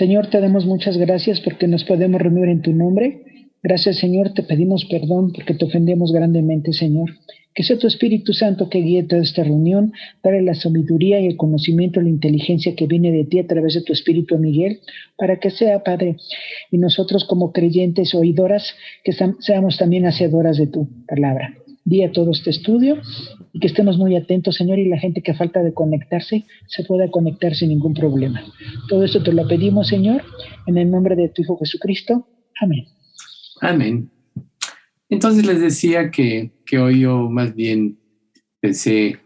Señor, te damos muchas gracias porque nos podemos reunir en tu nombre. Gracias, Señor, te pedimos perdón porque te ofendemos grandemente, Señor. Que sea tu Espíritu Santo que guíe toda esta reunión, dale la sabiduría y el conocimiento, la inteligencia que viene de ti a través de tu Espíritu, Miguel, para que sea, Padre, y nosotros como creyentes oidoras, que seamos también hacedoras de tu palabra. Di a todo este estudio y que estemos muy atentos, Señor, y la gente que falta de conectarse se pueda conectar sin ningún problema. Todo esto te lo pedimos, Señor, en el nombre de tu Hijo Jesucristo. Amén. Amén. Entonces les decía que hoy yo más bien pensé,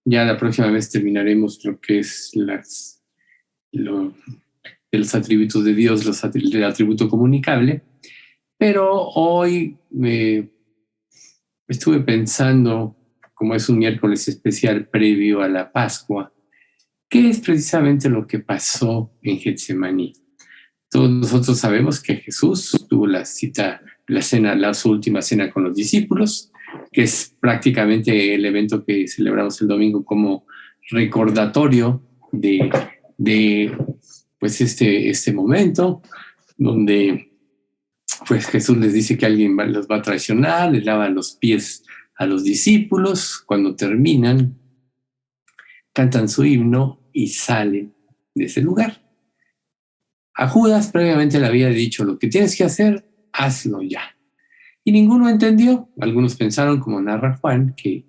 ya la próxima vez terminaremos lo que es de los atributos de Dios, el atributo comunicable, pero hoy me estuve pensando, como es un miércoles especial previo a la Pascua, ¿qué es precisamente lo que pasó en Getsemaní? Todos nosotros sabemos que Jesús tuvo su última cena con los discípulos, que es prácticamente el evento que celebramos el domingo como recordatorio de pues este momento donde pues Jesús les dice que alguien los va a traicionar, les lava los pies a los discípulos. Cuando terminan, cantan su himno y salen de ese lugar. A Judas previamente le había dicho, lo que tienes que hacer, hazlo ya. Y ninguno entendió. Algunos pensaron, como narra Juan, que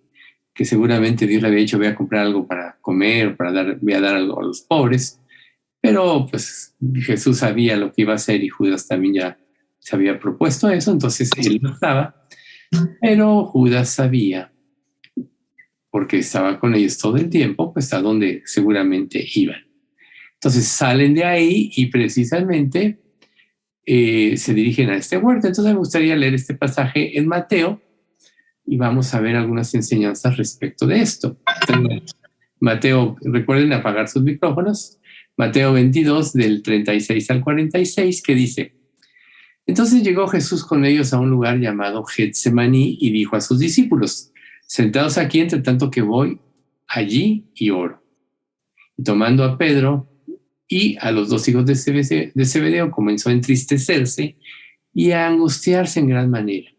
seguramente Dios le había dicho, voy a comprar algo para comer, voy a dar algo a los pobres. Pero pues Jesús sabía lo que iba a hacer y Judas también ya se había propuesto eso, entonces él no estaba. Pero Judas sabía, porque estaba con ellos todo el tiempo, pues a donde seguramente iban. Entonces salen de ahí y precisamente se dirigen a este huerto. Entonces me gustaría leer este pasaje en Mateo y vamos a ver algunas enseñanzas respecto de esto. Mateo, recuerden apagar sus micrófonos. Mateo 22, del 36 al 46, que dice: Entonces llegó Jesús con ellos a un lugar llamado Getsemaní y dijo a sus discípulos: Sentados aquí entre tanto que voy allí y oro. Y tomando a Pedro y a los dos hijos de Zebedeo, comenzó a entristecerse y a angustiarse en gran manera.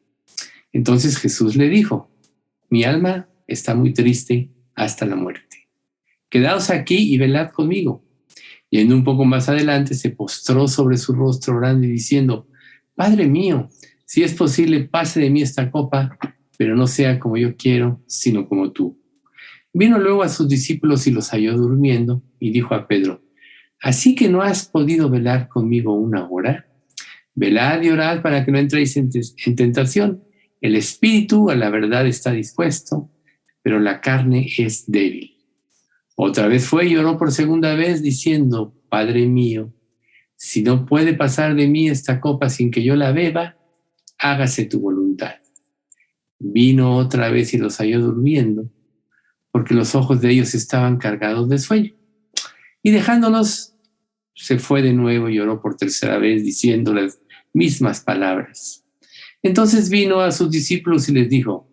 Entonces Jesús le dijo: Mi alma está muy triste hasta la muerte. Quedaos aquí y velad conmigo. Yendo un poco más adelante, se postró sobre su rostro orando y diciendo: Padre mío, si es posible, pase de mí esta copa, pero no sea como yo quiero, sino como tú. Vino luego a sus discípulos y los halló durmiendo, y dijo a Pedro: ¿Así que no has podido velar conmigo una hora? Velad y orad para que no entréis en tentación. El espíritu a la verdad está dispuesto, pero la carne es débil. Otra vez fue y oró por segunda vez, diciendo: Padre mío, si no puede pasar de mí esta copa sin que yo la beba, hágase tu voluntad. Vino otra vez y los halló durmiendo, porque los ojos de ellos estaban cargados de sueño. Y dejándolos, se fue de nuevo y oró por tercera vez, diciendo las mismas palabras. Entonces vino a sus discípulos y les dijo: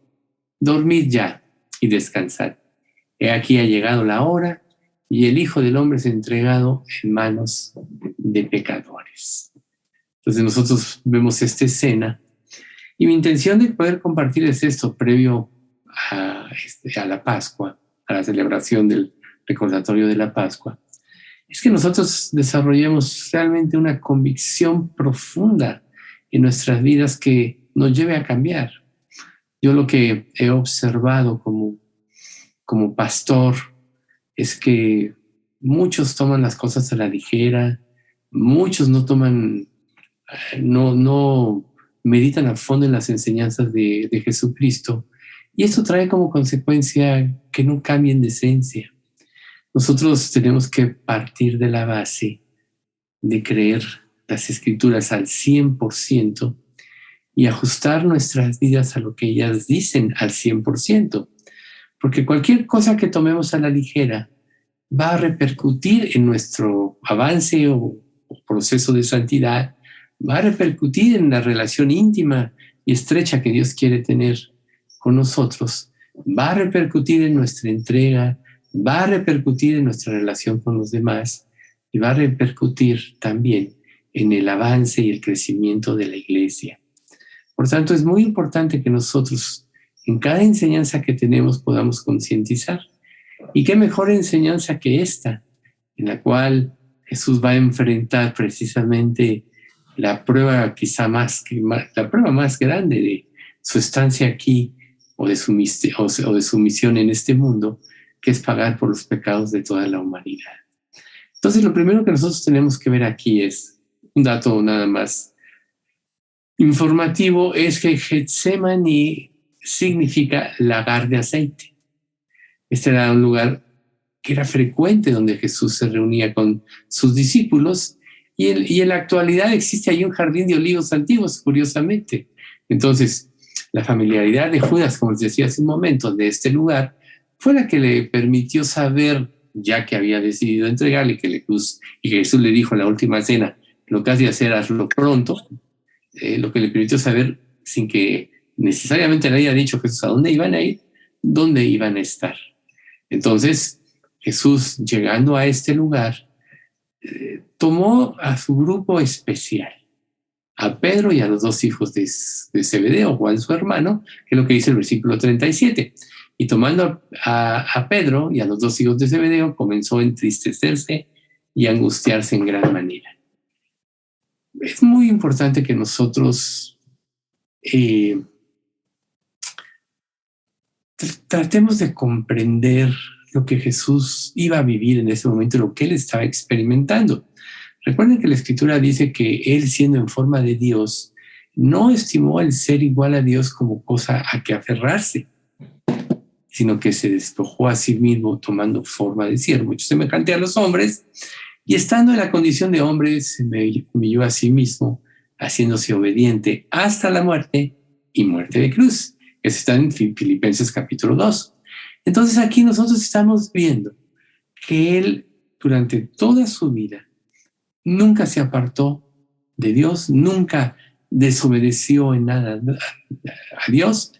Dormid ya y descansad. He aquí ha llegado la hora y el Hijo del Hombre es entregado en manos de pecadores. Entonces nosotros vemos esta escena y mi intención de poder compartir es esto previo a la Pascua, a la celebración del recordatorio de la Pascua. Es que nosotros desarrollemos realmente una convicción profunda en nuestras vidas que nos lleve a cambiar. Yo lo que he observado como pastor es que muchos toman las cosas a la ligera, muchos no meditan a fondo en las enseñanzas de Jesucristo, y esto trae como consecuencia que no cambien de esencia. Nosotros tenemos que partir de la base de creer las Escrituras al 100% y ajustar nuestras vidas a lo que ellas dicen al 100%. Porque cualquier cosa que tomemos a la ligera va a repercutir en nuestro avance o proceso de santidad, va a repercutir en la relación íntima y estrecha que Dios quiere tener con nosotros, va a repercutir en nuestra entrega, va a repercutir en nuestra relación con los demás, y va a repercutir también en el avance y el crecimiento de la iglesia. Por tanto, es muy importante que nosotros en cada enseñanza que tenemos podamos concientizar. Y qué mejor enseñanza que esta, en la cual Jesús va a enfrentar precisamente la prueba la prueba más grande de su estancia aquí o de su misión en este mundo, que es pagar por los pecados de toda la humanidad. Entonces, lo primero que nosotros tenemos que ver aquí es un dato nada más informativo, es que Getsemaní significa lagar de aceite. Este era un lugar que era frecuente donde Jesús se reunía con sus discípulos y en la actualidad existe ahí un jardín de olivos antiguos, curiosamente. Entonces, la familiaridad de Judas, como les decía hace un momento, de este lugar, fue la que le permitió saber, ya que había decidido entregarle, y que Jesús le dijo en la última cena, lo que has de hacer, hazlo pronto, lo que le permitió saber, sin que necesariamente le haya dicho Jesús a dónde iban a ir, dónde iban a estar. Entonces, Jesús, llegando a este lugar, tomó a su grupo especial, a Pedro y a los dos hijos de Zebedeo, Juan su hermano, que es lo que dice el versículo 37. Y tomando a Pedro y a los dos hijos de Zebedeo, comenzó a entristecerse y a angustiarse en gran manera. Es muy importante que nosotros tratemos de comprender lo que Jesús iba a vivir en ese momento, lo que él estaba experimentando. Recuerden que la Escritura dice que él, siendo en forma de Dios, no estimó el ser igual a Dios como cosa a que aferrarse, sino que se despojó a sí mismo tomando forma de siervo, hecho semejante a los hombres, y estando en la condición de hombre, se humilló a sí mismo, haciéndose obediente hasta la muerte y muerte de cruz. Eso está en Filipenses capítulo 2. Entonces aquí nosotros estamos viendo que él durante toda su vida nunca se apartó de Dios, nunca desobedeció en nada a Dios.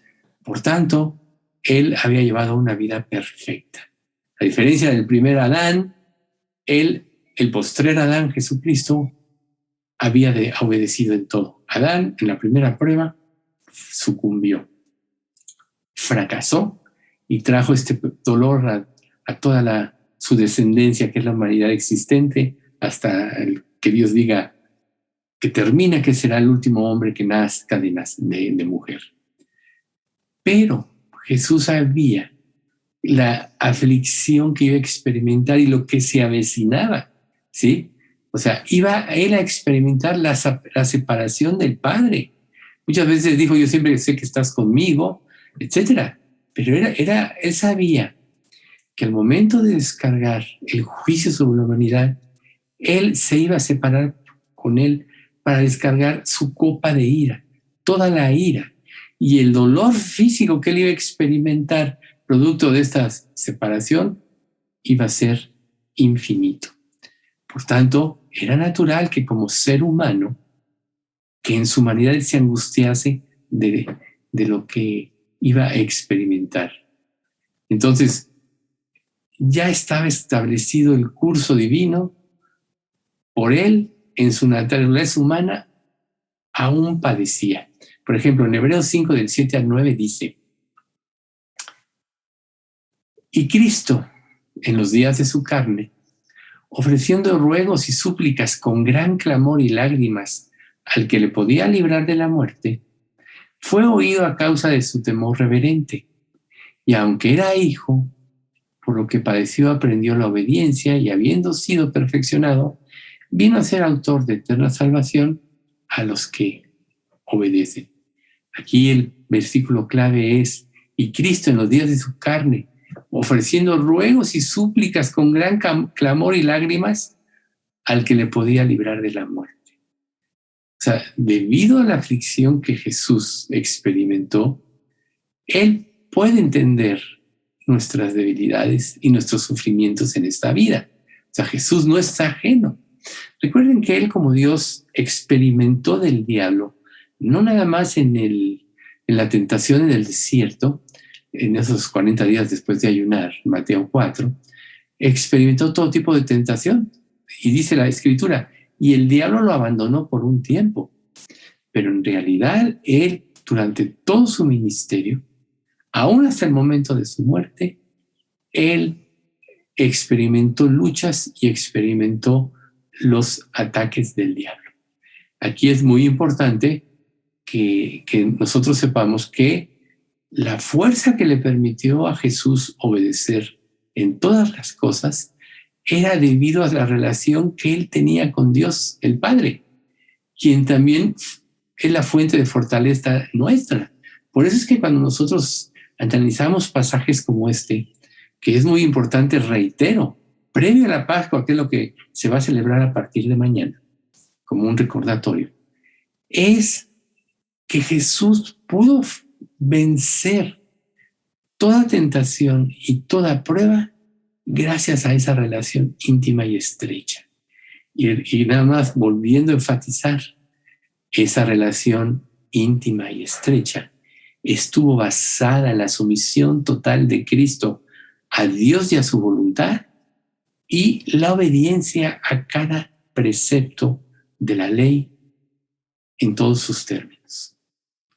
Por tanto, él había llevado una vida perfecta. A diferencia del primer Adán, el postrer Adán, Jesucristo, había obedecido en todo. Adán, en la primera prueba, sucumbió, fracasó y trajo este dolor a toda su descendencia, que es la humanidad existente, hasta que Dios diga que termina, que será el último hombre que nazca de mujer. Pero Jesús sabía la aflicción que iba a experimentar y lo que se avecinaba, ¿sí? O sea, iba él a experimentar la separación del Padre. Muchas veces dijo, yo siempre sé que estás conmigo, etcétera. Pero él sabía que al momento de descargar el juicio sobre la humanidad, él se iba a separar con él para descargar su copa de ira, toda la ira y el dolor físico que él iba a experimentar producto de esta separación iba a ser infinito. Por tanto, era natural que como ser humano, que en su humanidad se angustiase de lo que iba a experimentar. Entonces, ya estaba establecido el curso divino. Por él, en su naturaleza humana, aún padecía. Por ejemplo, en Hebreos 5, del 7 al 9 dice, y Cristo, en los días de su carne, ofreciendo ruegos y súplicas con gran clamor y lágrimas al que le podía librar de la muerte, fue oído a causa de su temor reverente. Y aunque era hijo, por lo que padeció aprendió la obediencia y habiendo sido perfeccionado, vino a ser autor de eterna salvación a los que obedecen. Aquí el versículo clave es, y Cristo en los días de su carne, ofreciendo ruegos y súplicas con gran clamor y lágrimas al que le podía librar de la muerte. O sea, debido a la aflicción que Jesús experimentó, él puede entender nuestras debilidades y nuestros sufrimientos en esta vida. O sea, Jesús no está ajeno. Recuerden que él como Dios experimentó del diablo, no nada más en la tentación en el desierto, en esos 40 días después de ayunar, Mateo 4, experimentó todo tipo de tentación. Y dice la Escritura, y el diablo lo abandonó por un tiempo. Pero en realidad él, durante todo su ministerio, aún hasta el momento de su muerte, él experimentó luchas y experimentó los ataques del diablo. Aquí es muy importante que nosotros sepamos que la fuerza que le permitió a Jesús obedecer en todas las cosas era debido a la relación que él tenía con Dios, el Padre, quien también es la fuente de fortaleza nuestra. Por eso es que cuando nosotros analizamos pasajes como este, que es muy importante, reitero, previo a la Pascua, que es lo que se va a celebrar a partir de mañana, como un recordatorio, es que Jesús pudo vencer toda tentación y toda prueba gracias a esa relación íntima y estrecha. Y nada más volviendo a enfatizar, esa relación íntima y estrecha estuvo basada en la sumisión total de Cristo a Dios y a su voluntad y la obediencia a cada precepto de la ley en todos sus términos.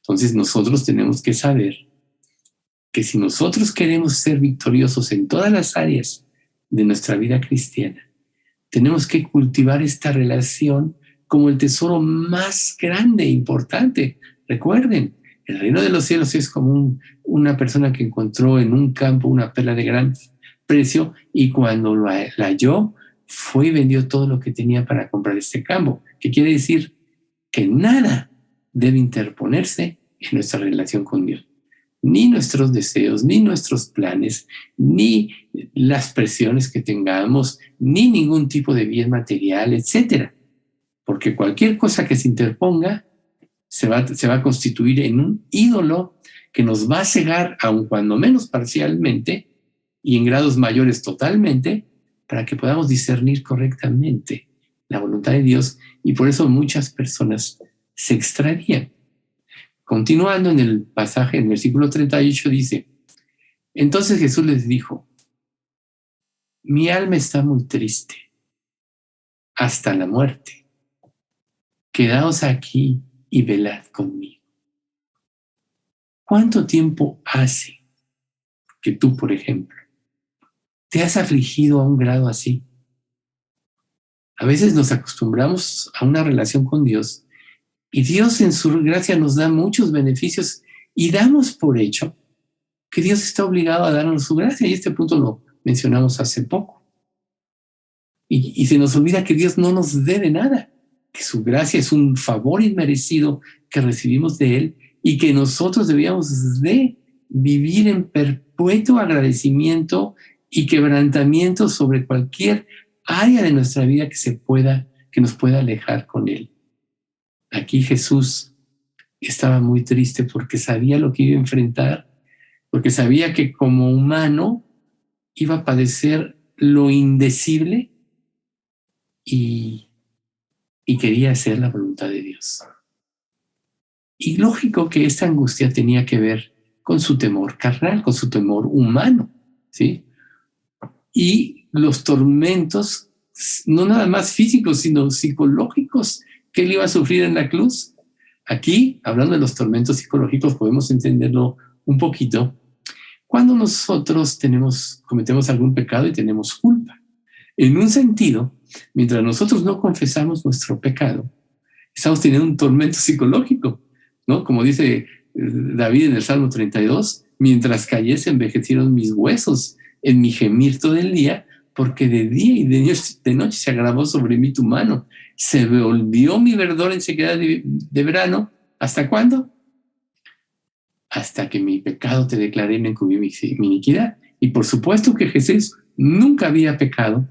Entonces nosotros tenemos que saber que si nosotros queremos ser victoriosos en todas las áreas de nuestra vida cristiana, tenemos que cultivar esta relación como el tesoro más grande e importante. Recuerden, el reino de los cielos es como una persona que encontró en un campo una perla de gran precio y cuando la halló, fue y vendió todo lo que tenía para comprar este campo. ¿Qué quiere decir? Que nada debe interponerse en nuestra relación con Dios. Ni nuestros deseos, ni nuestros planes, ni las presiones que tengamos, ni ningún tipo de bien material, etcétera. Porque cualquier cosa que se interponga se va a constituir en un ídolo que nos va a cegar, aun cuando menos parcialmente y en grados mayores totalmente, para que podamos discernir correctamente la voluntad de Dios, y por eso muchas personas se extravían. Continuando en el pasaje, en el versículo 38 dice, entonces Jesús les dijo, mi alma está muy triste hasta la muerte. Quedaos aquí y velad conmigo. ¿Cuánto tiempo hace que tú, por ejemplo, te has afligido a un grado así? A veces nos acostumbramos a una relación con Dios y Dios en su gracia nos da muchos beneficios y damos por hecho que Dios está obligado a darnos su gracia, y este punto lo mencionamos hace poco. Y se nos olvida que Dios no nos debe nada, que su gracia es un favor inmerecido que recibimos de Él y que nosotros debíamos de vivir en perpetuo agradecimiento y quebrantamiento sobre cualquier área de nuestra vida que nos pueda alejar con Él. Aquí Jesús estaba muy triste porque sabía lo que iba a enfrentar, porque sabía que como humano iba a padecer lo indecible y quería hacer la voluntad de Dios. Y lógico que esta angustia tenía que ver con su temor carnal, con su temor humano, ¿sí? Y los tormentos, no nada más físicos, sino psicológicos que él iba a sufrir en la cruz. Aquí, hablando de los tormentos psicológicos, podemos entenderlo un poquito cuando nosotros cometemos algún pecado y tenemos culpa. En un sentido, mientras nosotros no confesamos nuestro pecado, estamos teniendo un tormento psicológico, ¿no? Como dice David en el Salmo 32, mientras cayese envejecieron mis huesos en mi gemir todo el día, porque de día y de noche se agravó sobre mí tu mano. Se volvió mi verdor en sequedad de verano. ¿Hasta cuándo? Hasta que mi pecado te declaré y me encubrí mi iniquidad. Y por supuesto que Jesús nunca había pecado,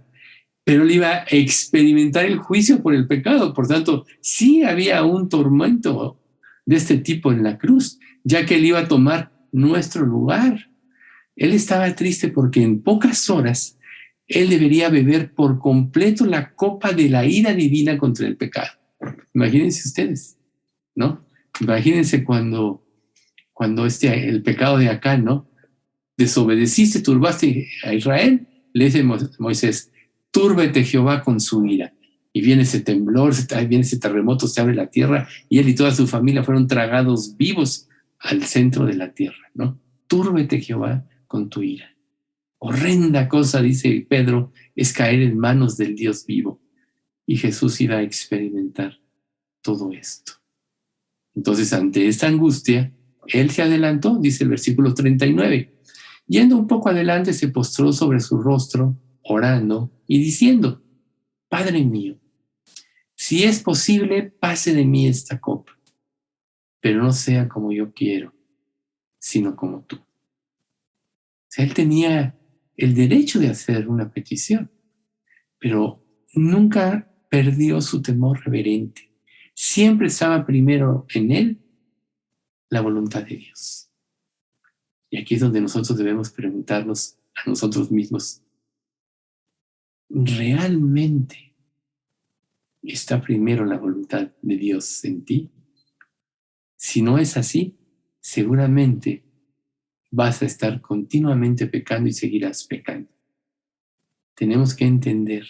pero él iba a experimentar el juicio por el pecado. Por tanto, sí había un tormento de este tipo en la cruz, ya que él iba a tomar nuestro lugar. Él estaba triste porque en pocas horas él debería beber por completo la copa de la ira divina contra el pecado. Imagínense ustedes, ¿no? Imagínense cuando el pecado de Acán, ¿no? Desobedeciste, turbaste a Israel, le dice Moisés, túrbete Jehová con su ira. Y viene ese temblor, viene ese terremoto, se abre la tierra, y él y toda su familia fueron tragados vivos al centro de la tierra, ¿no? Túrbete Jehová con tu ira. Horrenda cosa, dice Pedro, es caer en manos del Dios vivo. Y Jesús iba a experimentar todo esto. Entonces, ante esta angustia, él se adelantó, dice el versículo 39. Yendo un poco adelante, se postró sobre su rostro, orando y diciendo: Padre mío, si es posible, pase de mí esta copa, pero no sea como yo quiero, sino como tú. O sea, él tenía el derecho de hacer una petición, pero nunca perdió su temor reverente. Siempre estaba primero en él la voluntad de Dios. Y aquí es donde nosotros debemos preguntarnos a nosotros mismos: ¿realmente está primero la voluntad de Dios en ti? Si no es así, seguramente vas a estar continuamente pecando y seguirás pecando. Tenemos que entender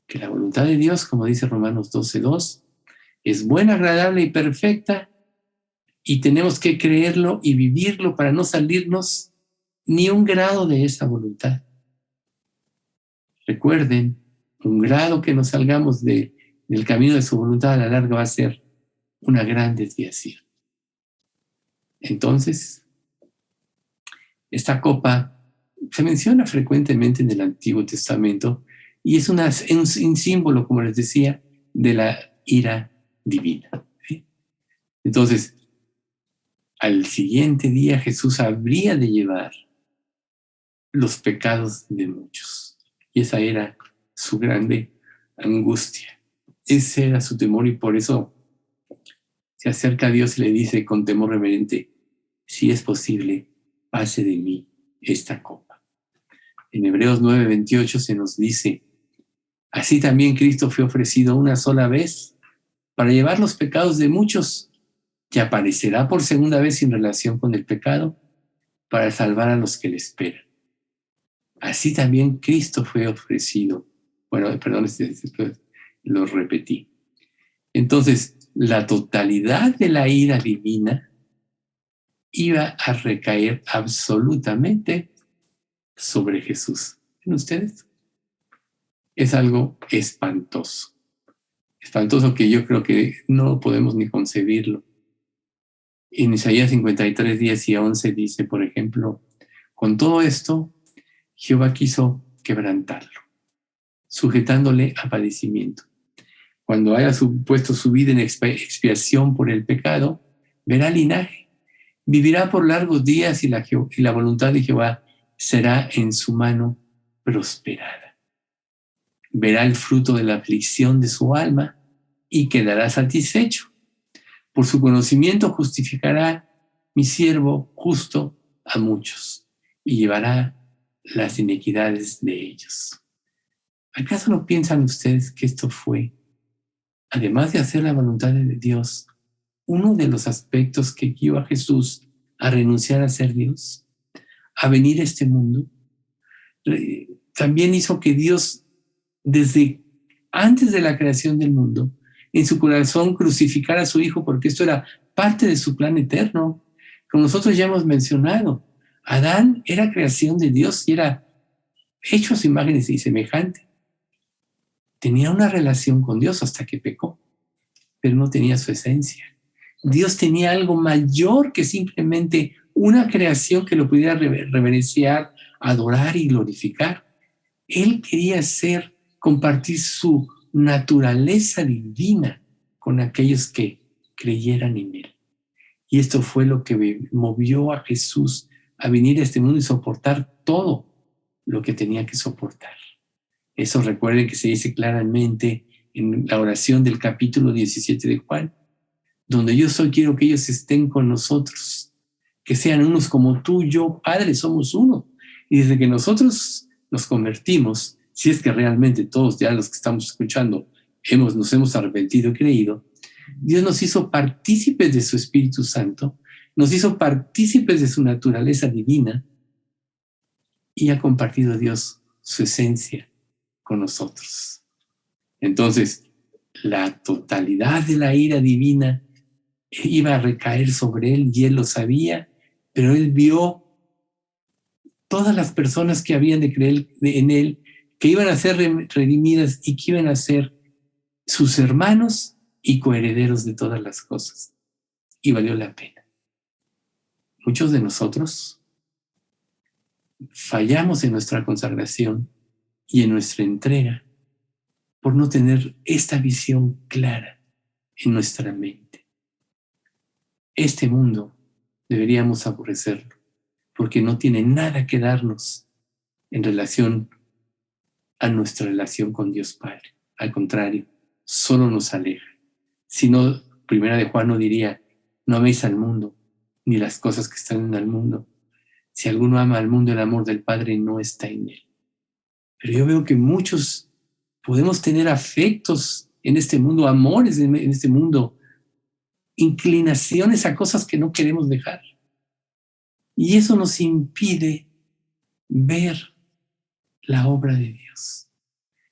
que la voluntad de Dios, como dice Romanos 12:2, es buena, agradable y perfecta, y tenemos que creerlo y vivirlo para no salirnos ni un grado de esa voluntad. Recuerden, un grado que nos salgamos del camino de su voluntad a la larga va a ser una gran desviación. Entonces, esta copa se menciona frecuentemente en el Antiguo Testamento y es un símbolo, como les decía, de la ira divina. ¿Sí? Entonces, al siguiente día Jesús habría de llevar los pecados de muchos. Y esa era su grande angustia. Ese era su temor, y por eso se acerca a Dios y le dice con temor reverente: si es posible, pase de mí esta copa. En Hebreos 9:28 se nos dice: así también Cristo fue ofrecido una sola vez para llevar los pecados de muchos, que aparecerá por segunda vez sin relación con el pecado, para salvar a los que le esperan. Así también Cristo fue ofrecido. Bueno, perdón, lo repetí. Entonces, la totalidad de la ira divina iba a recaer absolutamente sobre Jesús. ¿Ven ustedes? Es algo espantoso. Espantoso que yo creo que no podemos ni concebirlo. En Isaías 53, 10 y 11 dice, por ejemplo: con todo esto, Jehová quiso quebrantarlo, sujetándole a padecimiento. Cuando haya puesto su vida en expiación por el pecado, verá linaje, vivirá por largos días, y la voluntad de Jehová será en su mano prosperada. Verá el fruto de la aflicción de su alma y quedará satisfecho. Por su conocimiento justificará mi siervo justo a muchos y llevará las iniquidades de ellos. ¿Acaso no piensan ustedes que esto fue, además de hacer la voluntad de Dios, uno de los aspectos que guió a Jesús a renunciar a ser Dios, a venir a este mundo? También hizo que Dios, desde antes de la creación del mundo, en su corazón crucificara a su Hijo, porque esto era parte de su plan eterno. Como nosotros ya hemos mencionado, Adán era creación de Dios y era hecho a su imagen y semejante. Tenía una relación con Dios hasta que pecó, pero no tenía su esencia. Dios tenía algo mayor que simplemente una creación que lo pudiera reverenciar, adorar y glorificar. Él quería compartir su naturaleza divina con aquellos que creyeran en él. Y esto fue lo que movió a Jesús a venir a este mundo y soportar todo lo que tenía que soportar. Eso recuerden que se dice claramente en la oración del capítulo 17 de Juan: donde yo soy, quiero que ellos estén con nosotros, que sean unos como tú, yo, Padre, somos uno. Y desde que nosotros nos convertimos, si es que realmente todos ya los que estamos escuchando nos hemos arrepentido y creído, Dios nos hizo partícipes de su Espíritu Santo, nos hizo partícipes de su naturaleza divina, y ha compartido Dios su esencia con nosotros. Entonces, la totalidad de la ira divina iba a recaer sobre él y él lo sabía, pero él vio todas las personas que habían de creer en él, que iban a ser redimidas y que iban a ser sus hermanos y coherederos de todas las cosas. Y valió la pena. Muchos de nosotros fallamos en nuestra consagración y en nuestra entrega por no tener esta visión clara en nuestra mente. Este mundo deberíamos aborrecerlo porque no tiene nada que darnos en relación a nuestra relación con Dios Padre. Al contrario, solo nos aleja. Si no, Primera de Juan no diría, no améis al mundo, ni las cosas que están en el mundo. Si alguno ama al mundo, el amor del Padre no está en él. Pero yo veo que muchos podemos tener afectos en este mundo, amores en este mundo, inclinaciones a cosas que no queremos dejar. Y eso nos impide ver la obra de Dios.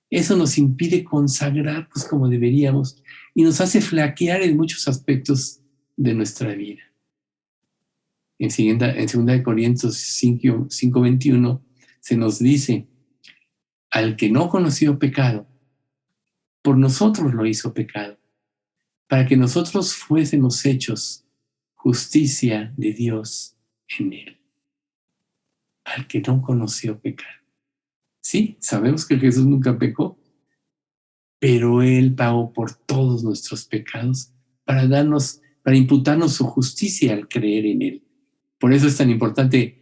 Eso nos impide consagrarnos como deberíamos y nos hace flaquear en muchos aspectos de nuestra vida. En 2 Corintios 5:21 se nos dice, al que no conoció pecado, por nosotros lo hizo pecado, para que nosotros fuésemos hechos justicia de Dios en él. Al que no conoció pecado. Sí, sabemos que Jesús nunca pecó, pero él pagó por todos nuestros pecados para imputarnos su justicia al creer en él. Por eso es tan importante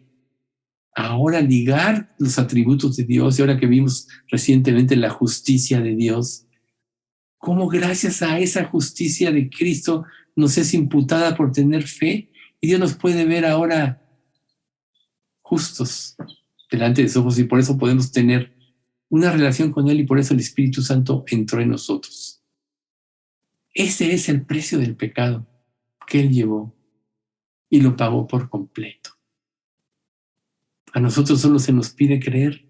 ahora ligar los atributos de Dios, y ahora que vimos recientemente la justicia de Dios, cómo gracias a esa justicia de Cristo nos es imputada por tener fe, y Dios nos puede ver ahora justos delante de sus ojos, y por eso podemos tener una relación con Él, y por eso el Espíritu Santo entró en nosotros. Ese es el precio del pecado que Él llevó y lo pagó por completo. A nosotros solo se nos pide creer.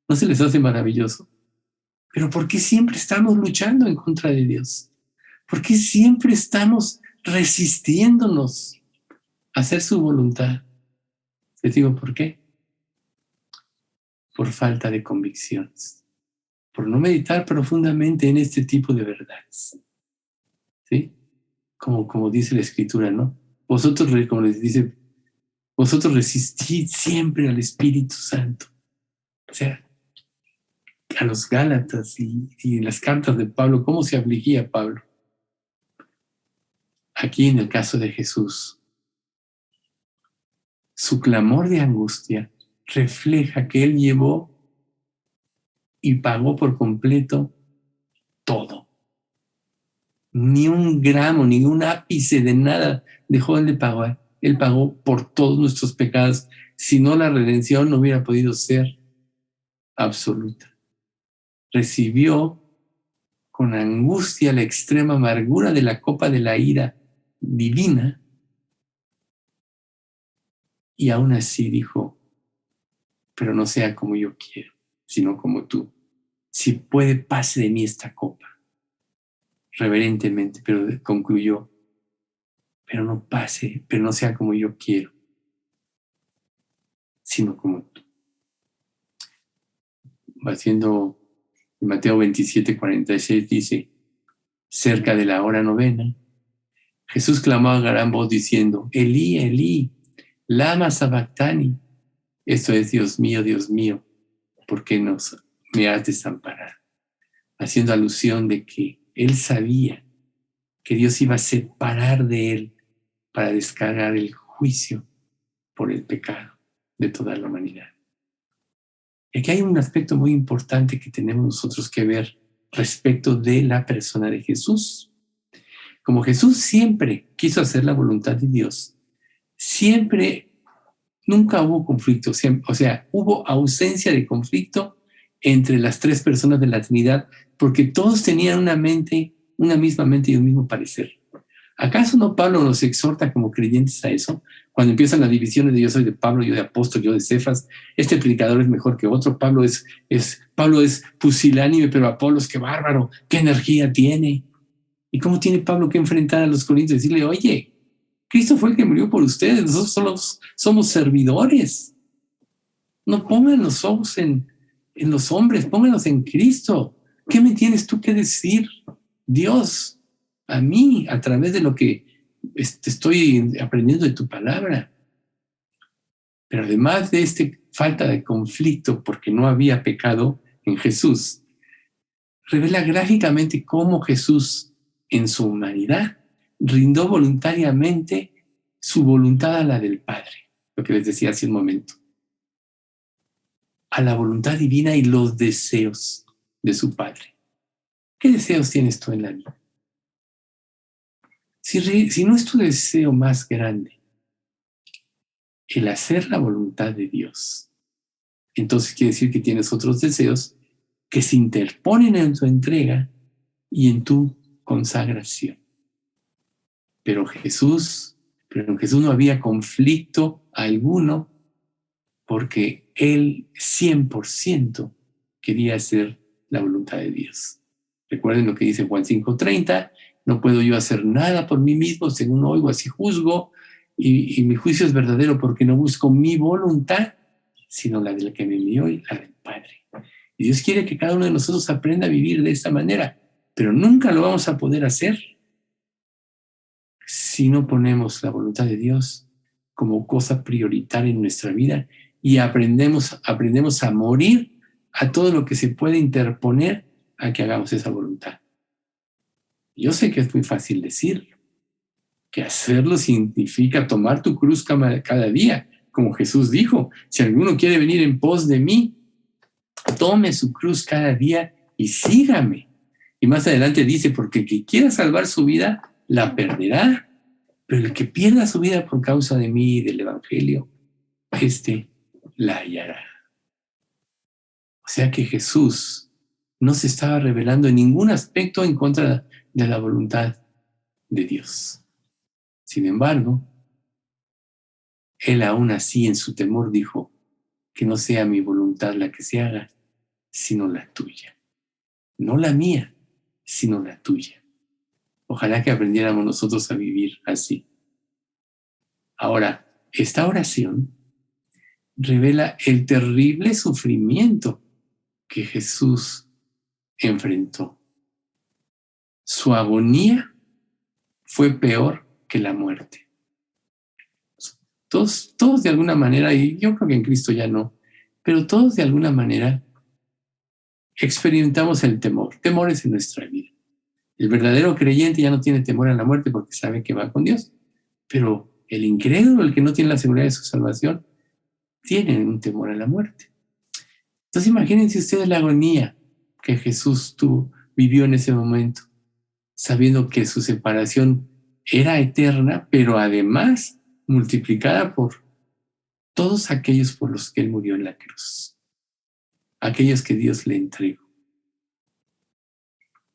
¿No se les hace maravilloso? Pero ¿por qué siempre estamos luchando en contra de Dios? ¿Por qué siempre estamos resistiéndonos a hacer su voluntad? Les digo, ¿por qué? Por falta de convicciones, por no meditar profundamente en este tipo de verdades. ¿Sí? Como dice la Escritura, ¿no? Vosotros, como les dice, vosotros resistid siempre al Espíritu Santo. O sea, a los Gálatas y en las cartas de Pablo, ¿cómo se afligía Pablo? Aquí en el caso de Jesús, su clamor de angustia refleja que Él llevó y pagó por completo todo. Ni un gramo, ni un ápice de nada dejó Él de pagar. Él pagó por todos nuestros pecados. Si no, la redención no hubiera podido ser absoluta. Recibió con angustia la extrema amargura de la copa de la ira divina, y aún así dijo, pero no sea como yo quiero, sino como tú. Si puede, pase de mí esta copa. Reverentemente, pero concluyó, pero no pase, pero no sea como yo quiero, sino como tú. Haciendo Mateo 27:46 dice, cerca de la hora novena, Jesús clamó a gran voz diciendo, Elí, Elí, lama sabactani. Esto es, Dios mío, ¿por qué me has desamparado? Haciendo alusión de que él sabía que Dios iba a separar de él para descargar el juicio por el pecado de toda la humanidad. Y aquí hay un aspecto muy importante que tenemos nosotros que ver respecto de la persona de Jesús. Como Jesús siempre quiso hacer la voluntad de Dios, nunca hubo conflicto, o sea, hubo ausencia de conflicto entre las tres personas de la Trinidad, porque todos tenían una misma mente y un mismo parecer. ¿Acaso no Pablo nos exhorta como creyentes a eso? Cuando empiezan las divisiones de yo soy de Pablo, yo de apóstol, yo de Cefas, este predicador es mejor que otro, Pablo es pusilánime, pero Apolos, qué bárbaro, qué energía tiene. ¿Y cómo tiene Pablo que enfrentar a los corintios y decirle, oye, Cristo fue el que murió por ustedes, nosotros solo somos servidores? No pongan los ojos en los hombres, pónganlos en Cristo. ¿Qué me tienes tú que decir, Dios, a mí, a través de lo que estoy aprendiendo de tu palabra? Pero además de esta falta de conflicto, porque no había pecado en Jesús, revela gráficamente cómo Jesús, en su humanidad, rindó voluntariamente su voluntad a la del Padre, lo que les decía hace un momento, a la voluntad divina y los deseos de su Padre. ¿Qué deseos tienes tú en la vida? Si no es tu deseo más grande el hacer la voluntad de Dios, entonces quiere decir que tienes otros deseos que se interponen en tu entrega y en tu consagración. Pero en Jesús no había conflicto alguno, porque Él 100% quería hacer la voluntad de Dios. Recuerden lo que dice Juan 5:30, no puedo yo hacer nada por mí mismo, según oigo, así juzgo, y mi juicio es verdadero porque no busco mi voluntad, sino la del que me envió y la del Padre. Y Dios quiere que cada uno de nosotros aprenda a vivir de esta manera, pero nunca lo vamos a poder hacer si no ponemos la voluntad de Dios como cosa prioritaria en nuestra vida y aprendemos a morir a todo lo que se puede interponer a que hagamos esa voluntad. Yo sé que es muy fácil decirlo, que hacerlo significa tomar tu cruz cada día, como Jesús dijo, si alguno quiere venir en pos de mí, tome su cruz cada día y sígame. Y más adelante dice, porque el que quiera salvar su vida, la perderá, pero el que pierda su vida por causa de mí y del Evangelio, la hallará. O sea que Jesús no se estaba revelando en ningún aspecto en contra de la voluntad de Dios. Sin embargo, Él aún así en su temor dijo, que no sea mi voluntad la que se haga, sino la tuya. No la mía, sino la tuya. Ojalá que aprendiéramos nosotros a vivir así. Ahora, esta oración revela el terrible sufrimiento que Jesús enfrentó. Su agonía fue peor que la muerte. Todos de alguna manera, y yo creo que en Cristo ya no, pero todos de alguna manera experimentamos el temor, temores en nuestra vida. El verdadero creyente ya no tiene temor a la muerte porque sabe que va con Dios, pero el incrédulo, el que no tiene la seguridad de su salvación, tiene un temor a la muerte. Entonces imagínense ustedes la agonía que Jesús vivió en ese momento, sabiendo que su separación era eterna, pero además multiplicada por todos aquellos por los que Él murió en la cruz, aquellos que Dios le entregó.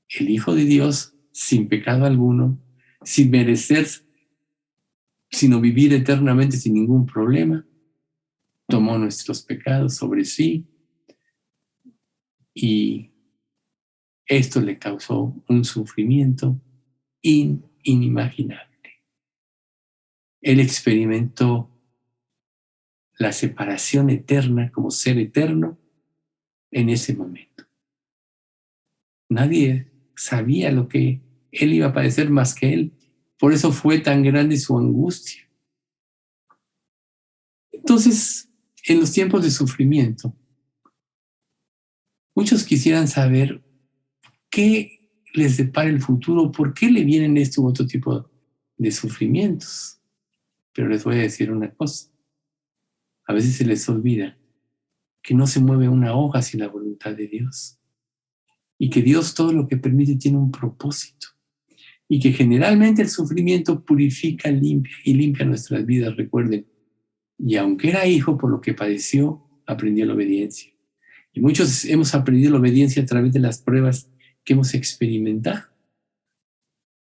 El Hijo de Dios, sin pecado alguno, sin merecer, sino vivir eternamente sin ningún problema, tomó nuestros pecados sobre sí y esto le causó un sufrimiento inimaginable. Él experimentó la separación eterna como ser eterno en ese momento. Nadie sabía lo que él iba a padecer más que él. Por eso fue tan grande su angustia. Entonces, en los tiempos de sufrimiento, muchos quisieran saber qué les depara el futuro, por qué le vienen este u otro tipo de sufrimientos. Pero les voy a decir una cosa. A veces se les olvida que no se mueve una hoja sin la voluntad de Dios. Y que Dios todo lo que permite tiene un propósito. Y que generalmente el sufrimiento purifica, limpia nuestras vidas, recuerden. Y aunque era hijo, por lo que padeció, aprendió la obediencia. Y muchos hemos aprendido la obediencia a través de las pruebas que hemos experimentado.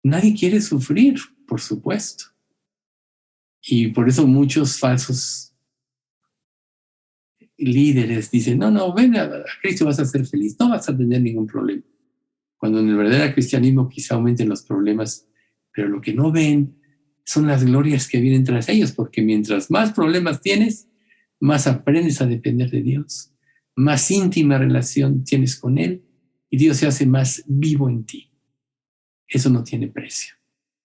Nadie quiere sufrir. por supuesto. Y por eso muchos falsos líderes dicen, no, ven a Cristo, vas a ser feliz, no vas a tener ningún problema. Cuando en el verdadero cristianismo quizá aumenten los problemas, pero lo que no ven son las glorias que vienen tras ellos, porque mientras más problemas tienes, más aprendes a depender de Dios, más íntima relación tienes con Él y Dios se hace más vivo en ti. Eso no tiene precio.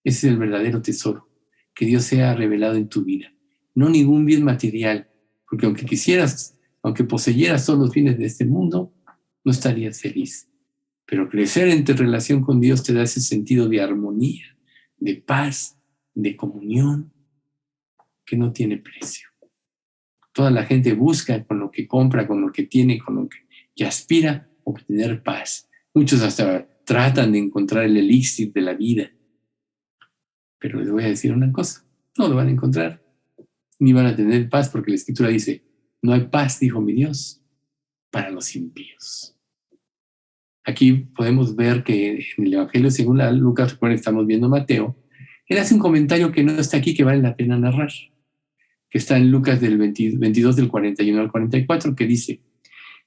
Ese es el verdadero tesoro, que Dios sea revelado en tu vida. No ningún bien material, porque aunque quisieras, aunque poseyeras todos los bienes de este mundo, no estarías feliz. Pero crecer en tu relación con Dios te da ese sentido de armonía, de paz, de comunión, que no tiene precio. Toda la gente busca con lo que compra, con lo que tiene, con lo que aspira, obtener paz. Muchos hasta tratan de encontrar el elixir de la vida. Pero les voy a decir una cosa, no lo van a encontrar, ni van a tener paz, porque la Escritura dice, no hay paz, dijo mi Dios, para los impíos. Aquí podemos ver que en el Evangelio según Lucas, recuerden, estamos viendo Mateo, él hace un comentario que no está aquí, que vale la pena narrar, que está en Lucas del 22 del 41 al 44, que dice,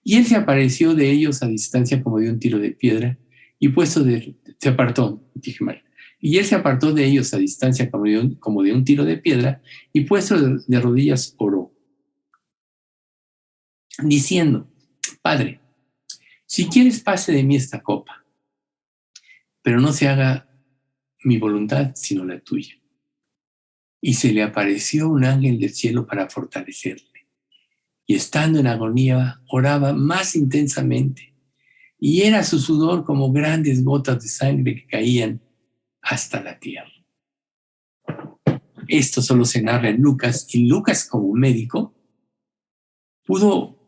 y él se apareció de ellos a distancia como de un tiro de piedra, y se apartó, dije mal, y él se apartó de ellos a distancia como de un tiro de piedra, y puesto de rodillas oró, diciendo, Padre, si quieres pase de mí esta copa, pero no se haga mi voluntad sino la tuya. Y se le apareció un ángel del cielo para fortalecerle. Y estando en agonía, oraba más intensamente, y era su sudor como grandes gotas de sangre que caían hasta la tierra. Esto solo se narra en Lucas, y Lucas, como médico, pudo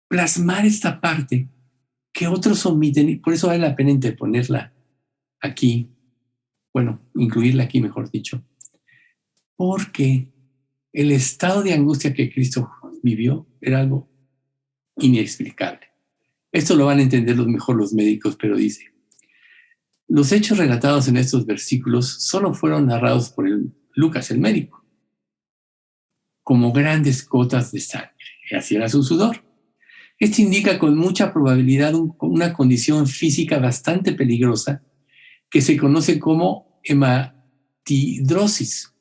plasmar esta parte que otros omiten, y por eso vale la pena interponerla aquí, bueno, incluirla aquí, mejor dicho, porque el estado de angustia que Cristo vivió era algo inexplicable. Esto lo van a entender mejor los médicos, pero dice, los hechos relatados en estos versículos solo fueron narrados por Lucas, el médico, como grandes gotas de sangre, y así era su sudor. Esto indica con mucha probabilidad una condición física bastante peligrosa que se conoce como hematidrosis,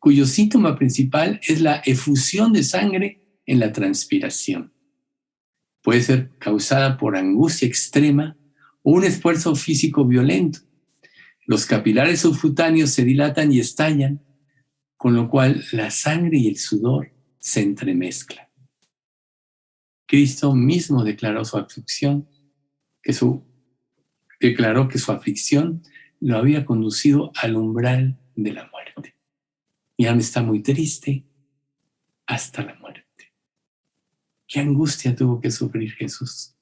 cuyo síntoma principal es la efusión de sangre en la transpiración. Puede ser causada por angustia extrema o un esfuerzo físico violento. Los capilares subcutáneos se dilatan y estallan, con lo cual la sangre y el sudor se entremezclan. Cristo mismo declaró su aflicción, declaró que su aflicción lo había conducido al umbral de la muerte. Y ahora está muy triste hasta la muerte. ¿Qué angustia tuvo que sufrir Jesús?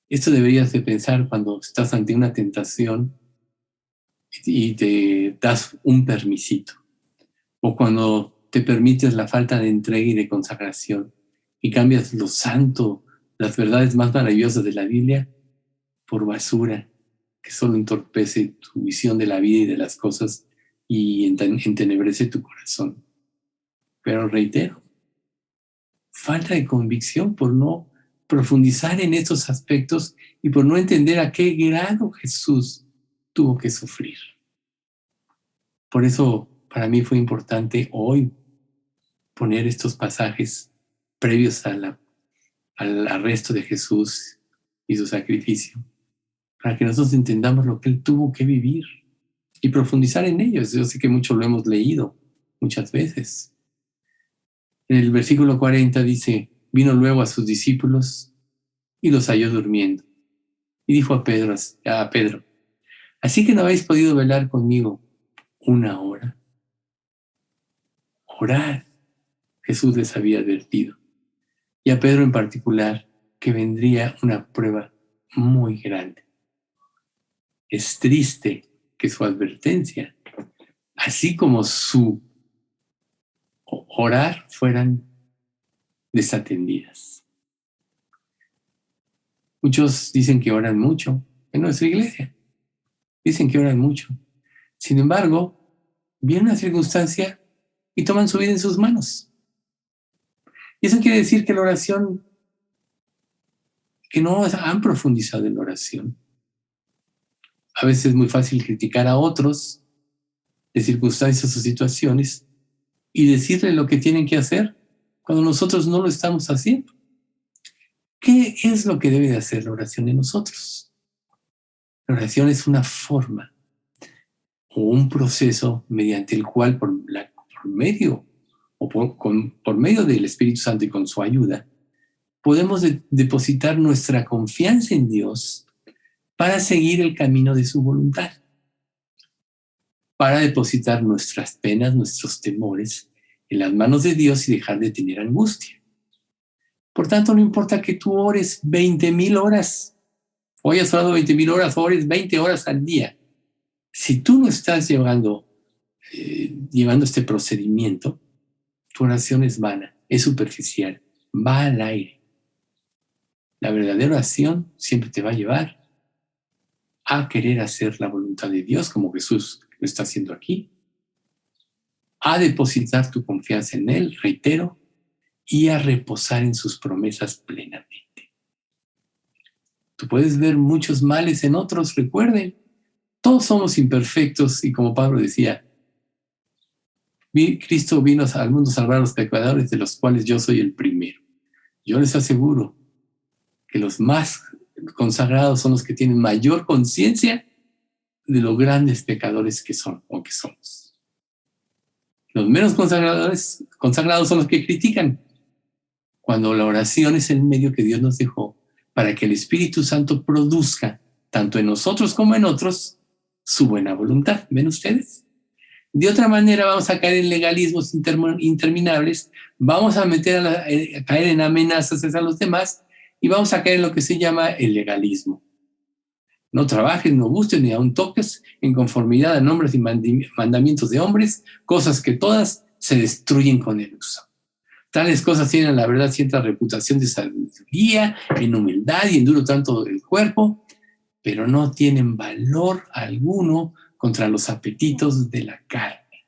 Esto deberías de pensar cuando estás ante una tentación y te das un permisito, o cuando te permites la falta de entrega y de consagración y cambias lo santo, las verdades más maravillosas de la Biblia, por basura que solo entorpece tu visión de la vida y de las cosas y entenebrece tu corazón. Pero reitero, falta de convicción por no profundizar en estos aspectos y por no entender a qué grado Jesús tuvo que sufrir. Por eso para mí fue importante hoy poner estos pasajes previos al arresto de Jesús y su sacrificio, para que nosotros entendamos lo que Él tuvo que vivir y profundizar en ellos. Yo sé que mucho lo hemos leído muchas veces. En el versículo 40 dice, vino luego a sus discípulos y los halló durmiendo. Y dijo a Pedro, así que no habéis podido velar conmigo una hora. Orad, Jesús les había advertido. Y a Pedro en particular, que vendría una prueba muy grande. Es triste que su advertencia, así como su orar, fueran desatendidas. Muchos dicen que oran mucho en nuestra iglesia. Dicen que oran mucho. Sin embargo, viene una circunstancia y toman su vida en sus manos. Y eso quiere decir que la oración, que no han profundizado en la oración. A veces es muy fácil criticar a otros de circunstancias o situaciones y decirle lo que tienen que hacer cuando nosotros no lo estamos haciendo. ¿Qué es lo que debe de hacer la oración en nosotros? La oración es una forma o un proceso mediante el cual por medio del Espíritu Santo y con su ayuda podemos depositar nuestra confianza en Dios para seguir el camino de su voluntad, para depositar nuestras penas, nuestros temores en las manos de Dios y dejar de tener angustia. Por tanto, no importa que tú ores 20,000 horas, o hayas orado 20,000 horas, o ores 20 horas al día. Si tú no estás llevando este procedimiento, tu oración es vana, es superficial, va al aire. La verdadera oración siempre te va a llevar a querer hacer la voluntad de Dios, como Jesús lo está haciendo aquí, a depositar tu confianza en Él, reitero, y a reposar en sus promesas plenamente. Tú puedes ver muchos males en otros, recuerden, todos somos imperfectos y como Pablo decía, Cristo vino al mundo a salvar a los pecadores, de los cuales yo soy el primero. Yo les aseguro que los más consagrados son los que tienen mayor conciencia de los grandes pecadores que son o que somos. Los menos consagrados son los que critican, cuando la oración es el medio que Dios nos dejó para que el Espíritu Santo produzca, tanto en nosotros como en otros, su buena voluntad. ¿Ven ustedes? De otra manera vamos a caer en legalismos interminables, vamos a caer en amenazas a los demás y vamos a caer en lo que se llama el legalismo. No trabajes, no gustes, ni aun toques en conformidad a nombres y mandamientos de hombres, cosas que todas se destruyen con el uso. Tales cosas tienen, la verdad, cierta reputación de sabiduría, en humildad y en duro tanto del cuerpo, pero no tienen valor alguno contra los apetitos de la carne.